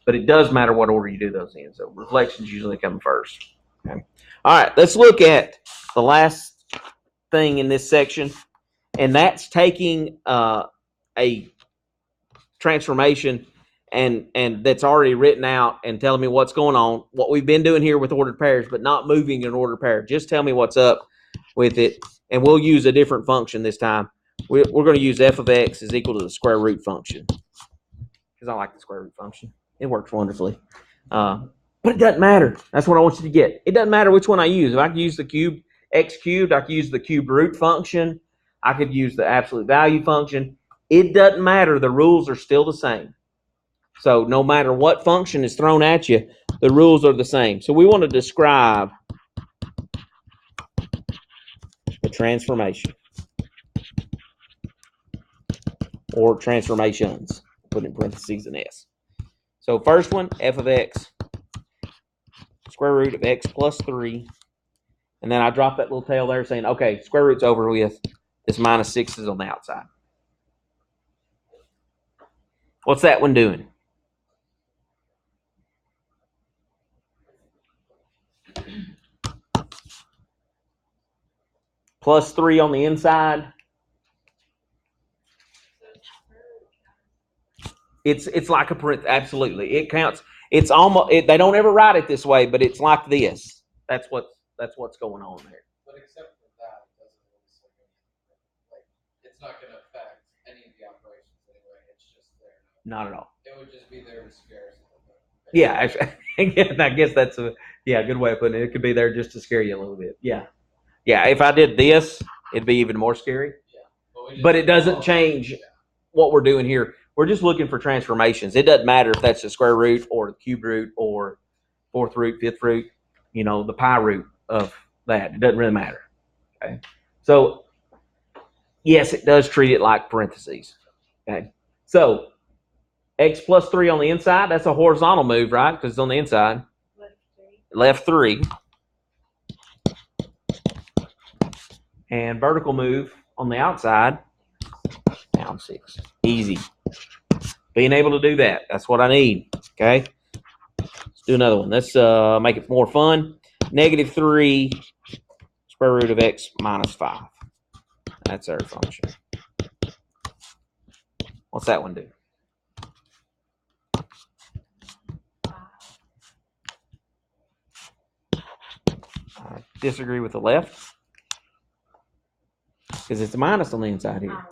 A: But it does matter what order you do those in. So reflections usually come first. Okay. All right, let's look at the last thing in this section, and that's taking a transformation and that's already written out and telling me what's going on, what we've been doing here with ordered pairs, but not moving an ordered pair. Just tell me what's up with it, and we'll use a different function this time. We're going to use f of x is equal to the square root function because I like the square root function. It works wonderfully. But it doesn't matter. That's what I want you to get. It doesn't matter which one I use. If I can use the cube x cubed, I can use the cube root function. I could use the absolute value function. It doesn't matter. The rules are still the same. So no matter what function is thrown at you, the rules are the same. So we want to describe the transformation or transformations. Put in parentheses an S. So first one, f of x, square root of x plus 3. And then I drop that little tail there saying, okay, square root's over with. This minus 6 is on the outside. What's that one doing? Plus 3 on the inside. It's like a print. Absolutely, it counts. It's almost. They don't ever write it this way, but it's like this. That's what's going on there.
B: But except for that, it doesn't really say anything. Like, it's not going to affect any of the operations anyway. It's just there.
A: Not at all.
B: It would just be there to scare us a little bit.
A: Yeah, actually, I guess that's a good way of putting it. It could be there just to scare you a little bit. Yeah. If I did this, it'd be even more scary.
B: Yeah.
A: But it doesn't change what we're doing here. We're just looking for transformations. It doesn't matter if that's the square root or the cube root or fourth root, fifth root, the pi root of that. It doesn't really matter. Okay. So, yes, it does treat it like parentheses. Okay. So, x plus 3 on the inside, that's a horizontal move, right? Because it's on the inside. Left 3. And vertical move on the outside, down 6. Easy. Being able to do that. That's what I need. Okay. Let's do another one. Let's make it more fun. Negative 3 square root of x minus 5. That's our function. What's that one do? I disagree with the left because it's a minus on the inside here.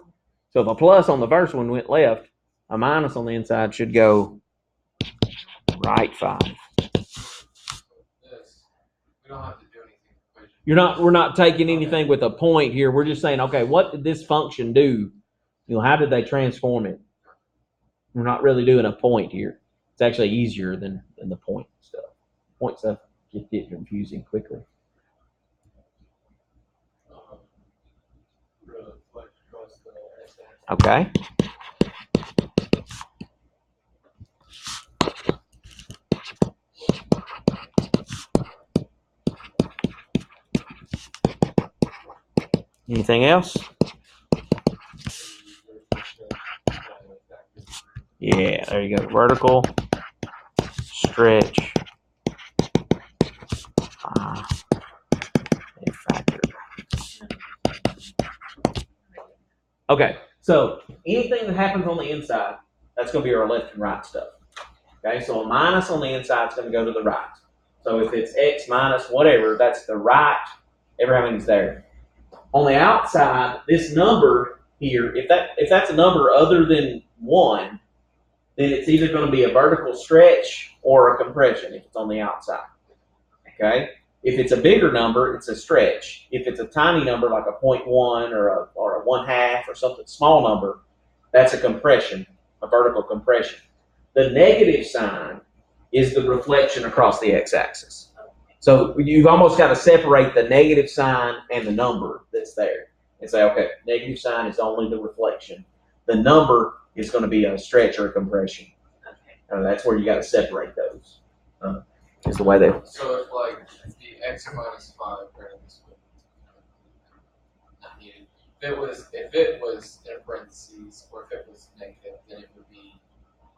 A: So if a plus on the first one went left, a minus on the inside should go right 5.
B: We don't have to do anything.
A: We're not taking anything with a point here. We're just saying, okay, what did this function do? How did they transform it? We're not really doing a point here. It's actually easier than the point stuff. Point stuff can get confusing quickly. Okay. Anything else? Yeah, there you go. Vertical, stretch, a factor. Okay, so anything that happens on the inside, that's going to be our left and right stuff. Okay, so a minus on the inside is going to go to the right. So if it's x minus whatever, that's the right. Everything's there. On the outside, this number here, if that's a number other than 1, then it's either going to be a vertical stretch or a compression if it's on the outside. Okay? If it's a bigger number, it's a stretch. If it's a tiny number like a 0.1 or a 1/2 or something small number, that's a compression, a vertical compression. The negative sign is the reflection across the x-axis. So you've almost got to separate the negative sign and the number that's there and say, okay, negative sign is only the reflection. The number is going to be a stretch or a compression. That's where you got to separate those. Is the way they.
B: So if like the x minus 5 if it was in parentheses or if it was negative, then it would be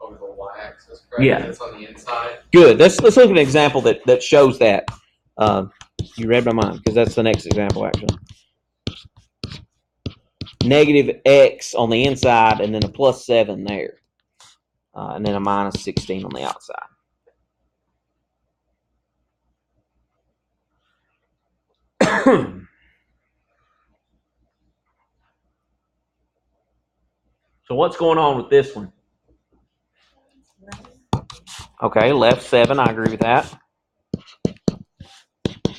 B: over the y-axis, correct?
A: Yeah.
B: That's on the inside.
A: Good. Let's look at an example that shows that. You read my mind because that's the next example actually. Negative x on the inside and then a plus 7 there. And then a minus 16 on the outside. So what's going on with this one? Okay, left 7, I agree with that.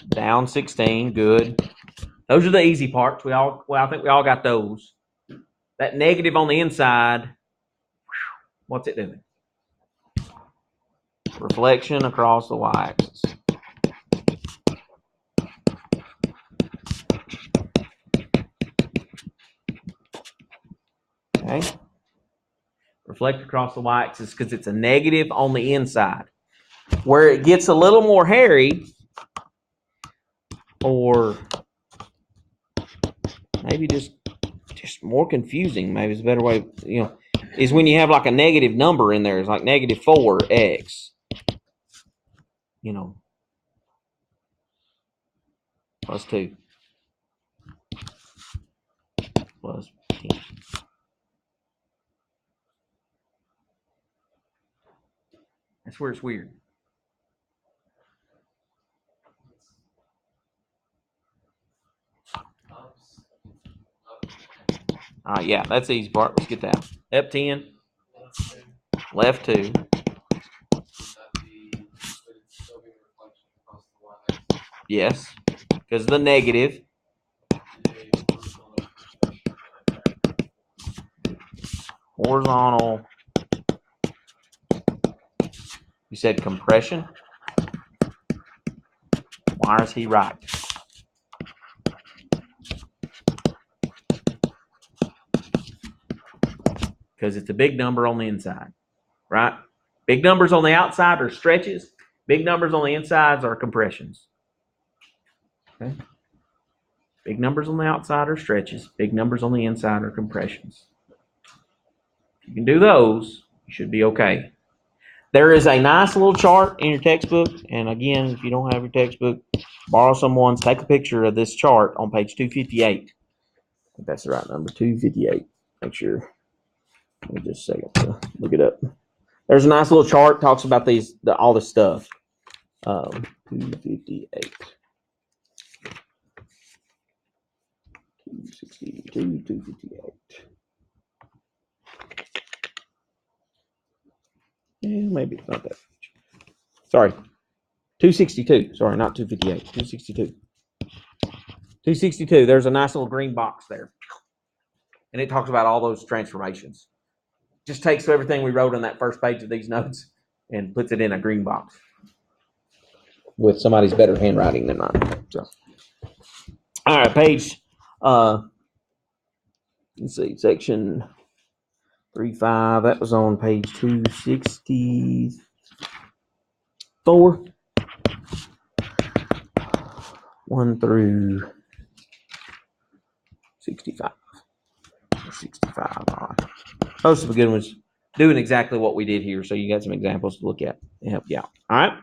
A: Down 16, good. Those are the easy parts. I think we all got those. That negative on the inside, what's it doing? Reflection across the y-axis. Okay. Reflect across the y-axis because it's a negative on the inside. Where it gets a little more hairy, or maybe just more confusing, maybe it's a better way, is when you have like a negative number in there. It's like negative 4x, plus 2, plus 10. That's where it's weird. Yeah, that's the easy part. Let's get that. Up 10, left 2. Yes, because the negative. Horizontal. You said compression? Why is he right? Because it's a big number on the inside, right? Big numbers on the outside are stretches. Big numbers on the insides are compressions. Okay. Big numbers on the outside are stretches. Big numbers on the inside are compressions. If you can do those, you should be okay. There is a nice little chart in your textbook. And again, if you don't have your textbook, borrow someone's. Take a picture of this chart on page 258. I think that's the right number, 258. Make sure. Give me just a second to look it up. There's a nice little chart talks about all this stuff. 258. 262, 258. Yeah, maybe it's not that. Sorry. 262. Sorry, not 258. 262. 262. There's a nice little green box there. And it talks about all those transformations. Just takes everything we wrote on that first page of these notes and puts it in a green box with somebody's better handwriting than mine. So, all right, page. Let's see, section 3.5. That was on page 264. 1 through 65. 65. All right. Those are the good ones. Doing exactly what we did here, so you got some examples to look at and help you out. All right.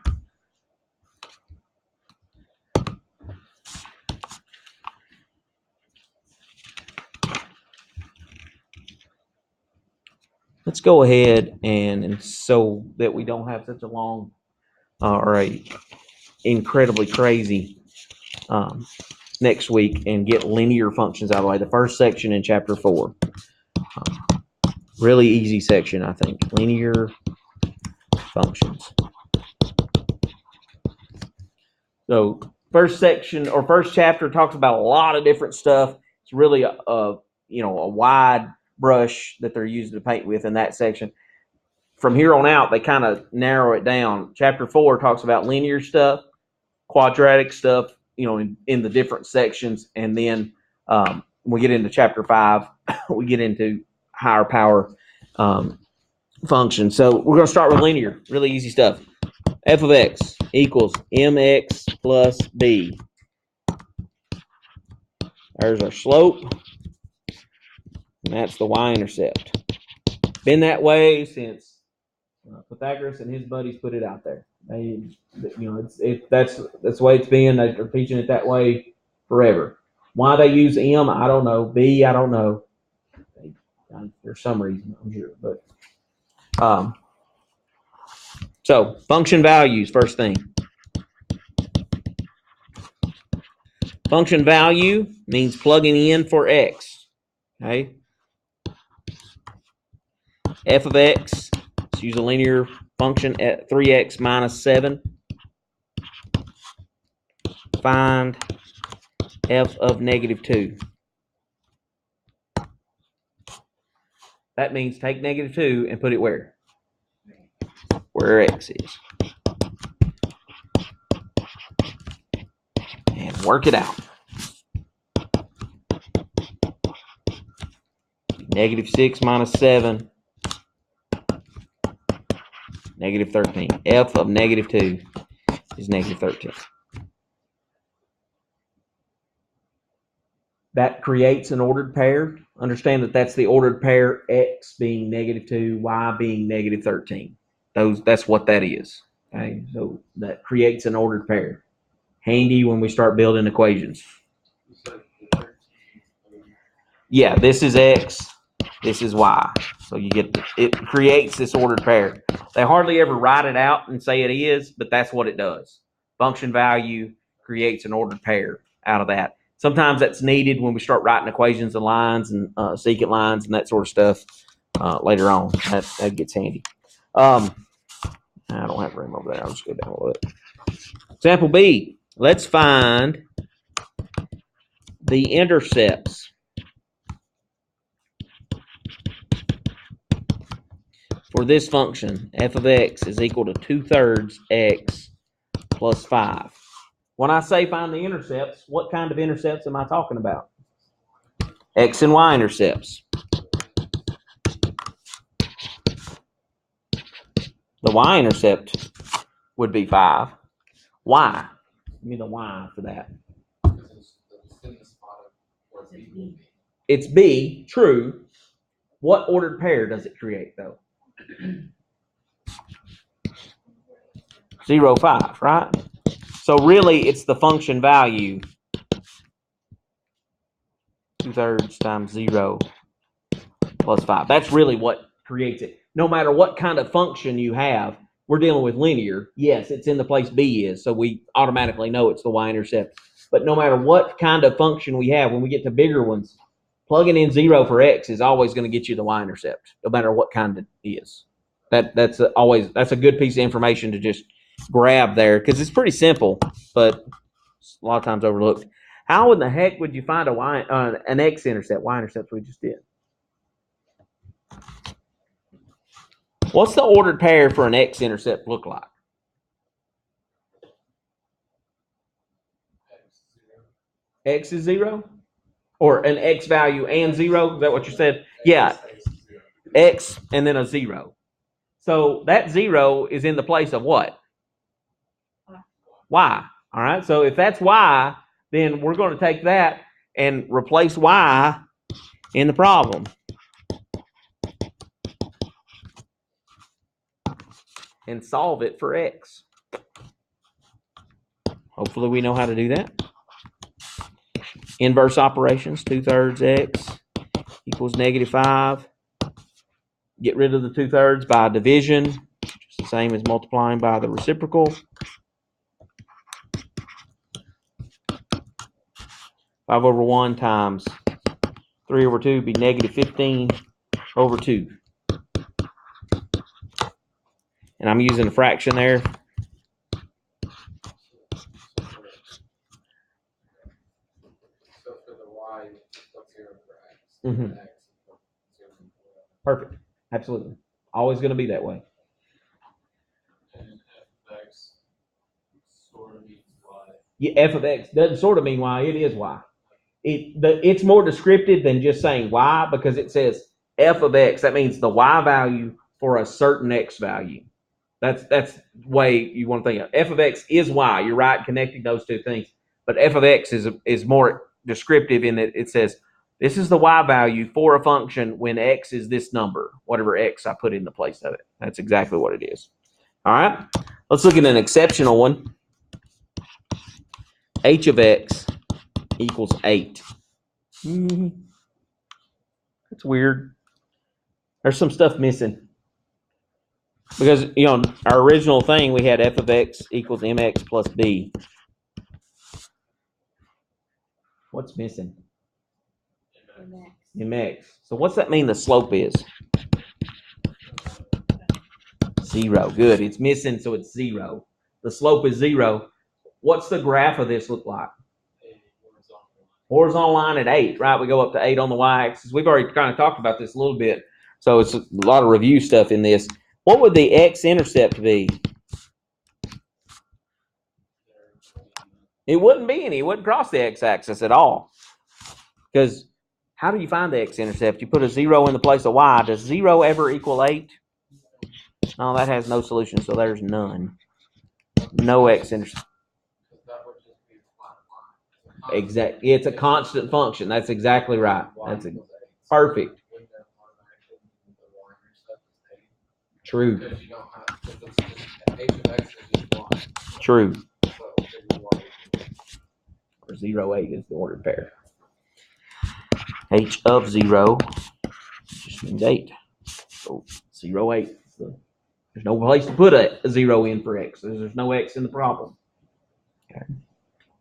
A: Let's go ahead and so that we don't have such a long or a incredibly crazy next week and get linear functions out of the way. The first section in chapter 4. Really easy section, I think. Linear functions. So first section or first chapter talks about a lot of different stuff. It's really a wide brush that they're using to paint with in that section. From here on out, they kind of narrow it down. Chapter 4 talks about linear stuff, quadratic stuff, in the different sections, and then we get into chapter 5, we get into higher power functions. So we're going to start with linear, really easy stuff. F of x equals mx plus b. There's our slope, and that's the y-intercept. Been that way since Pythagoras and his buddies put it out there. That's the way it's been. They're teaching it that way forever. Why they use m, I don't know. B, I don't know. There's some reason, I'm sure, but so function values, first thing. Function value means plugging in for x. Okay. F of x, let's use a linear function at 3x minus 7. Find f of negative 2. That means take negative 2 and put it where? Where x is. And work it out. Negative 6 minus 7. Negative 13. F of negative 2 is negative 13. That creates an ordered pair. Understand that that's the ordered pair, x being negative 2, y being negative 13. That's what that is. Okay, so that creates an ordered pair. Handy when we start building equations. Yeah, this is x, this is y. So it creates this ordered pair. They hardly ever write it out and say it is, but that's what it does. Function value creates an ordered pair out of that. Sometimes that's needed when we start writing equations and lines and secant lines and that sort of stuff later on. That gets handy. I don't have room over there. I'll just go down a little bit. Example B. Let's find the intercepts for this function. F of x is equal to 2/3 x plus 5. When I say find the intercepts, what kind of intercepts am I talking about? X and y intercepts. The y-intercept would be 5. Why? Give me the y for that. It's B, true. What ordered pair does it create, though? 0, 5, right? So really, it's the function value. 2/3 times 0 plus 5. That's really what creates it. No matter what kind of function you have, we're dealing with linear. Yes, it's in the place B is, so we automatically know it's the y-intercept. But no matter what kind of function we have, when we get to bigger ones, plugging in 0 for x is always going to get you the y-intercept, no matter what kind it is. That's a good piece of information to just grab there, because it's pretty simple, but a lot of times overlooked. How in the heck would you find an x-intercept? Y-intercept we just did. What's the ordered pair for an x-intercept look like? X is 0? Or an x value and 0? Is that what you said? Yeah. X and then a 0. So that 0 is in the place of what? Y. All right. So if that's y, then we're going to take that and replace y in the problem. And solve it for x. Hopefully we know how to do that. Inverse operations, 2/3 x equals negative 5. Get rid of the 2/3 by division, which is the same as multiplying by the reciprocal. 5/1 times 3/2 be negative 15/2. And I'm using a fraction there.
B: y, put 0 for x.
A: Mhm.
B: And x, put 0 for y.
A: Perfect. Absolutely. Always going to be that way.
B: And f of x sort of means y.
A: Yeah, f of x doesn't sort of mean y. It is y. It's more descriptive than just saying y because it says f of x. That means the y value for a certain x value. That's the way you want to think of it. F of x is y. You're right, connecting those two things. But f of x is more descriptive in that it says this is the y value for a function when x is this number, whatever x I put in the place of it. That's exactly what it is. All right. Let's look at an exceptional one. H of x equals 8. That's weird. There's some stuff missing. Because, our original thing, we had f of x equals mx plus b. What's missing? Mx. So what's that mean the slope is? 0. Good. It's missing, so it's 0. The slope is 0. What's the graph of this look like? Horizontal line at 8, right? We go up to 8 on the y-axis. We've already kind of talked about this a little bit, so it's a lot of review stuff in this. What would the x-intercept be? It wouldn't be any. It wouldn't cross the x-axis at all. Because how do you find the x-intercept? You put a 0 in the place of y. Does 0 ever equal 8? No, that has no solution, so there's none. No x-intercept. Exactly. It's a constant function. That's exactly right. That's perfect. True. True. Or 0, 8 is the ordered pair. H of 0 just means 8. So 0, 8. So there's no place to put a 0 in for x. There's no x in the problem. Okay.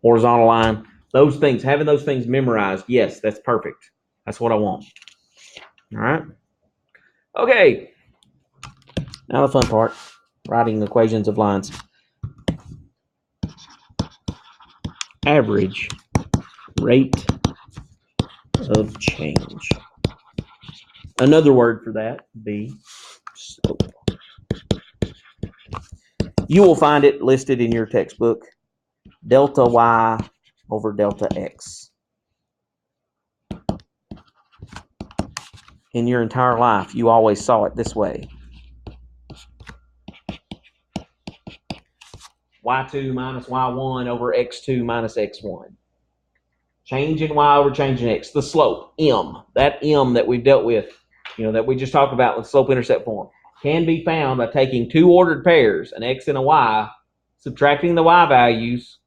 A: Horizontal line. Those things, having those things memorized, yes, that's perfect. That's what I want. All right. Okay. Now the fun part, writing equations of lines. Average rate of change. Another word for that would be slope. You will find it listed in your textbook, delta y over delta x. In your entire life, you always saw it this way. y2 minus y1 over x2 minus x1. Change in y over change in x. The slope, m, that m that we've dealt with, that we just talked about with slope-intercept form, can be found by taking two ordered pairs, an x and a y, subtracting the y values,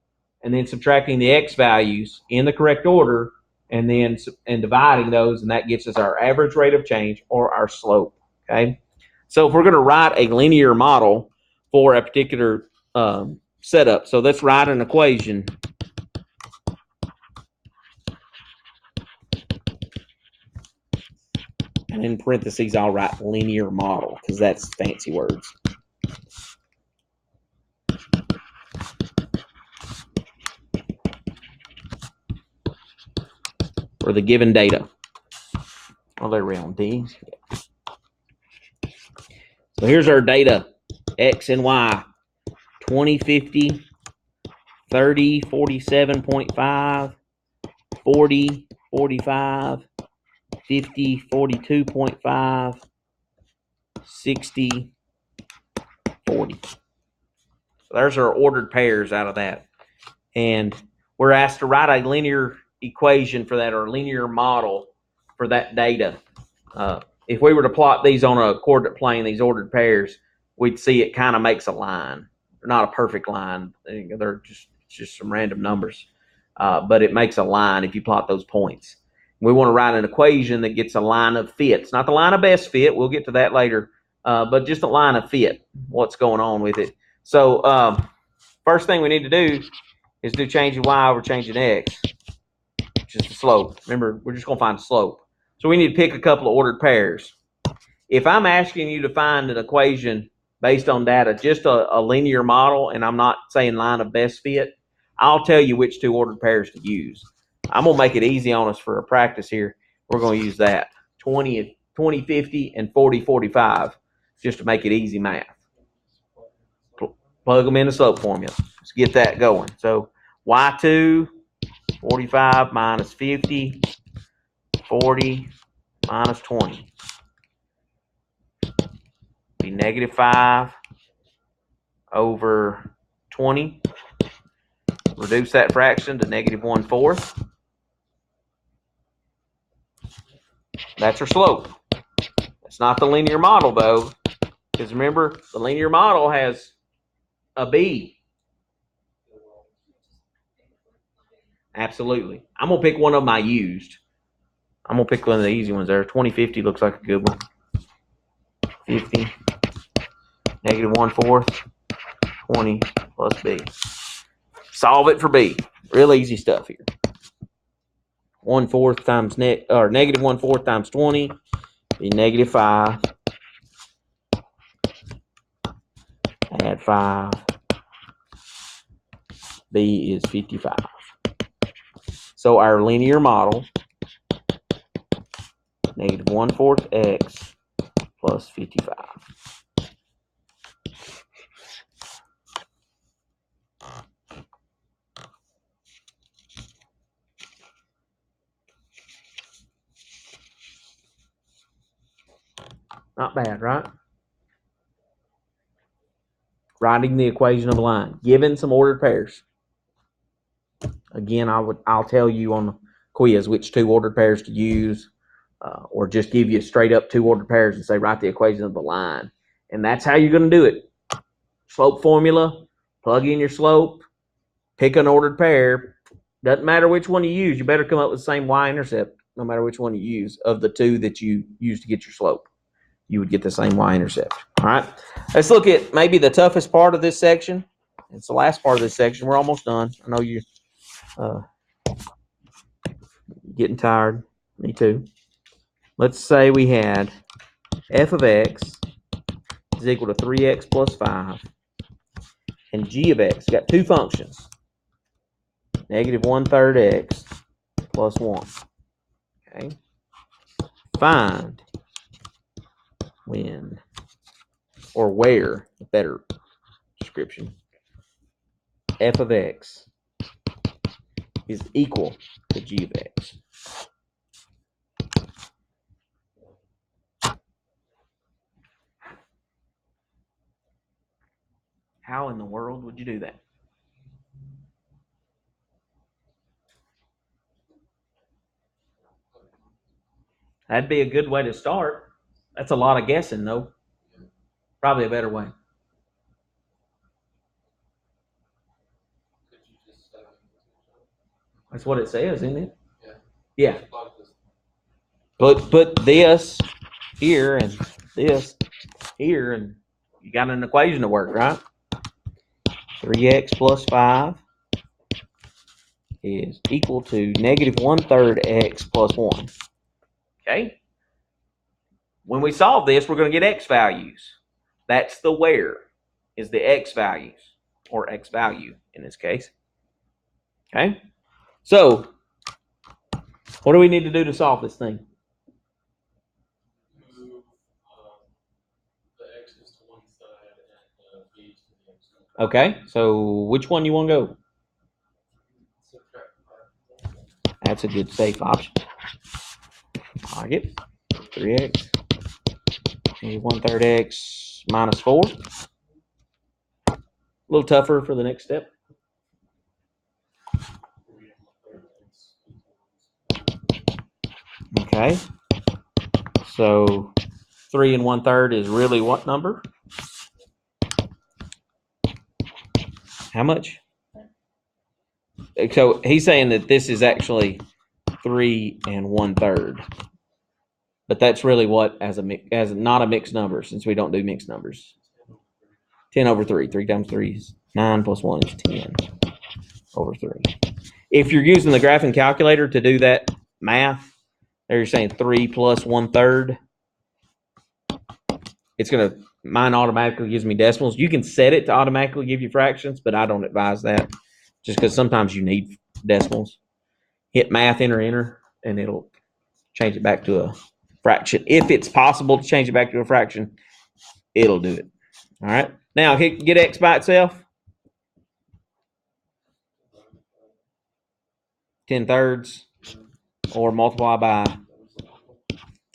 A: and then subtracting the x values in the correct order, and dividing those, and that gets us our average rate of change or our slope. Okay, so if we're going to write a linear model for a particular setup, so let's write an equation. And in parentheses, I'll write linear model because that's fancy words. For the given data. Oh, they're on D. So here's our data, X and Y, 20, 50, 30, 47.5, 40, 45, 50, 42.5, 60, 40. So there's our ordered pairs out of that. And we're asked to write a linear equation for that, or a linear model for that data. If we were to plot these on a coordinate plane, these ordered pairs, we'd see it kind of makes a line. They're not a perfect line. They're just some random numbers. But it makes a line if you plot those points. We want to write an equation that gets a line of fit. It's not the line of best fit. We'll get to that later. But just a line of fit, what's going on with it. So first thing we need to do is do change in y over change in x, which is the slope. Remember, we're just going to find the slope. So we need to pick a couple of ordered pairs. If I'm asking you to find an equation based on data, just a linear model, and I'm not saying line of best fit, I'll tell you which two ordered pairs to use. I'm going to make it easy on us for a practice here. We're going to use that 20, 50, and 40, 45 just to make it easy math. Plug them in the slope formula. Let's get that going. So y2, 45 minus 50, 40 minus 20. Be negative 5 over 20. Reduce that fraction to negative 1/4. That's our slope. It's not the linear model, though, because remember, the linear model has a b. Absolutely. I'm going to pick one of them I used. I'm going to pick one of the easy ones there. 20/50 looks like a good one. 50, negative 1/4, 20 plus b. Solve it for b. Real easy stuff here. 1/4 times negative 1/4 times 20 be negative 5. Add 5. B is 55. So our linear model, negative 1/4 x plus 55. Not bad, right? Writing the equation of a line, given some ordered pairs. Again, I'll tell you on the quiz which two ordered pairs to use, or just give you straight up two ordered pairs and say write the equation of the line, and that's how you're going to do it. Slope formula, plug in your slope, pick an ordered pair. Doesn't matter which one you use. You better come up with the same y-intercept, no matter which one you use of the two that you use to get your slope. You would get the same y-intercept. All right. Let's look at maybe the toughest part of this section. It's the last part of this section. We're almost done. I know you're getting tired. Me too. Let's say we had f of x is equal to 3x plus 5, and g of x. Got two functions. Negative 1/3 x plus 1. Okay. Find when or where, a better description, f of x is equal to g of x. How in the world would you do that? That'd be a good way to start. That's a lot of guessing, though. Probably a better way. That's what it says, isn't it? Yeah. Put this here and this here, and you got an equation to work, right? 3x plus 5 is equal to negative 1/3 x plus 1. Okay? When we solve this, we're going to get x values. That's the where, is the x values, or x value in this case. Okay? So, what do we need to do to solve this thing?
B: Move the x's to one side and the b's to the other side.
A: Okay, so which one you want to go? That's a good safe option. I like it. 3x. 1/3 x minus 4. A little tougher for the next step. Okay. So 3 1/3 is really what number? How much? So he's saying that this is actually 3 1/3. But that's really what as not a mixed number, since we don't do mixed numbers. 10 over 3. 3 times 3 is 9 plus 1 is 10 over 3. If you're using the graphing calculator to do that math, there you're saying 3 plus 1/3. It's going to, mine automatically gives me decimals. You can set it to automatically give you fractions, but I don't advise that just because sometimes you need decimals. hit math, enter, and it'll change it back to a fraction. If it's possible to change it back to a fraction, it'll do it. All right. Now get x by itself. 10/3, or multiply by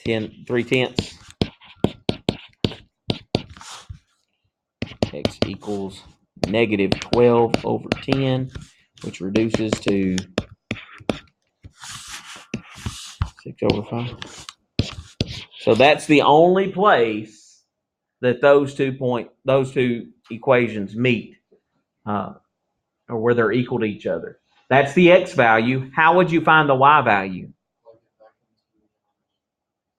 A: 3/10. X equals negative 12 over 10, which reduces to 6 over 5. So that's the only place that those two equations meet, or where they're equal to each other. That's the x value. How would you find the y value?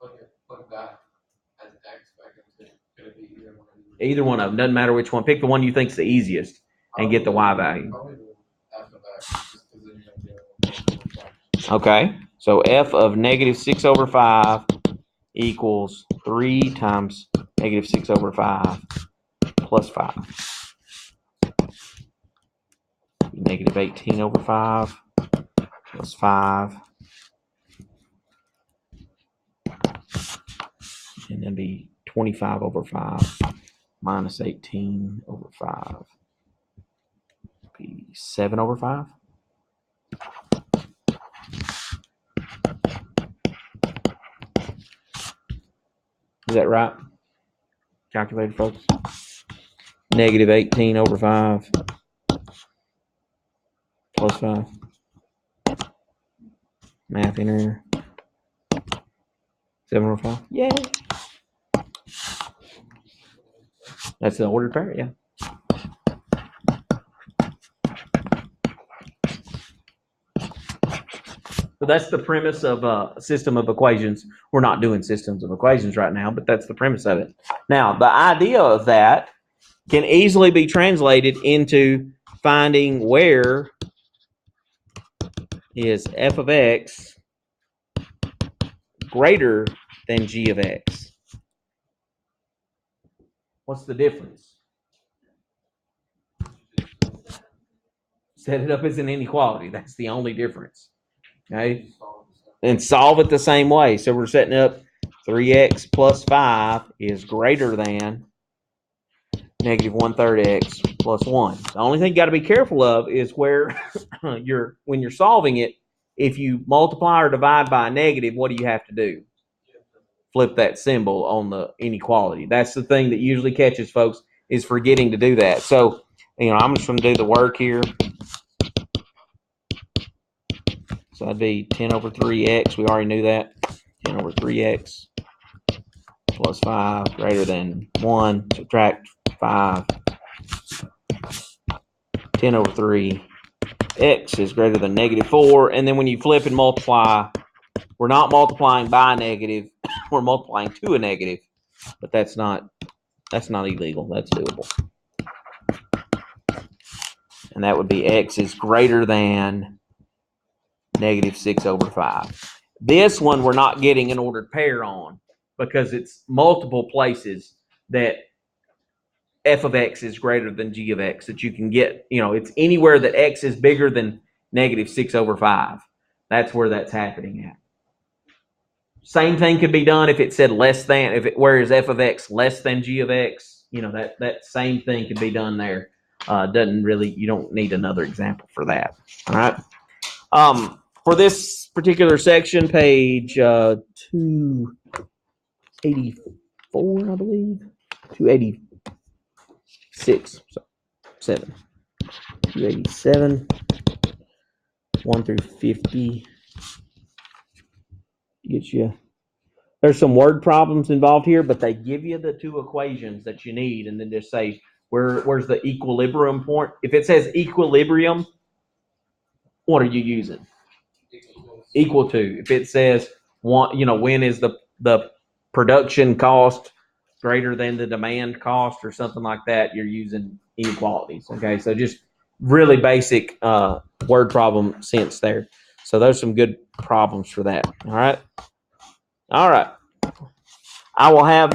B: Plug that as x back into, could it be
A: Either one of them. Doesn't matter which one. Pick the one you think's the easiest and get the y value. Okay. So f of negative 6 over 5 equals 3 times negative 6 over 5 plus 5. Negative 18 over 5 plus 5. And then be 25 over 5 minus 18 over 5. Be 7 over 5. Is that right? Calculated, folks? Negative 18 over 5 plus 5. Math in here. 7 over 5. Yeah. That's the ordered pair, yeah. So that's the premise of a system of equations. We're not doing systems of equations right now, but that's the premise of it. Now, the idea of that can easily be translated into finding where is f of x greater than g of x. What's the difference? Set it up as an inequality. That's the only difference. Okay? And solve it the same way. So we're setting up 3x plus 5 is greater than negative 1/3 x plus 1. The only thing you got to be careful of is where when you're solving it, if you multiply or divide by a negative, what do you have to do? Flip that symbol on the inequality. That's the thing that usually catches folks, is forgetting to do that. So, I'm just going to do the work here. So that'd be 10 over 3x. We already knew that. 10 over 3x plus 5 greater than 1. Subtract 5. 10 over 3. X is greater than negative 4. And then when you flip and multiply, we're not multiplying by a negative. We're multiplying to a negative. But that's not illegal. That's doable. And that would be x is greater than negative 6 over 5. This one we're not getting an ordered pair on, because it's multiple places that f of x is greater than g of x that you can get. It's anywhere that x is bigger than negative 6 over 5. That's where that's happening at. Same thing could be done if it said less than, where is f of x less than g of x? That same thing could be done there. You don't need another example for that. All right. For this particular section, page 284, I believe. 286. 7. 287. 1 through 50. Gets you. There's some word problems involved here, but they give you the two equations that you need, and then just say where's the equilibrium point. If it says equilibrium, what are you using? Equal to. If it says when is the production cost greater than the demand cost or something like that, you're using inequalities. Okay, so just really basic word problem sense there. So there's some good problems for that. All right. I will have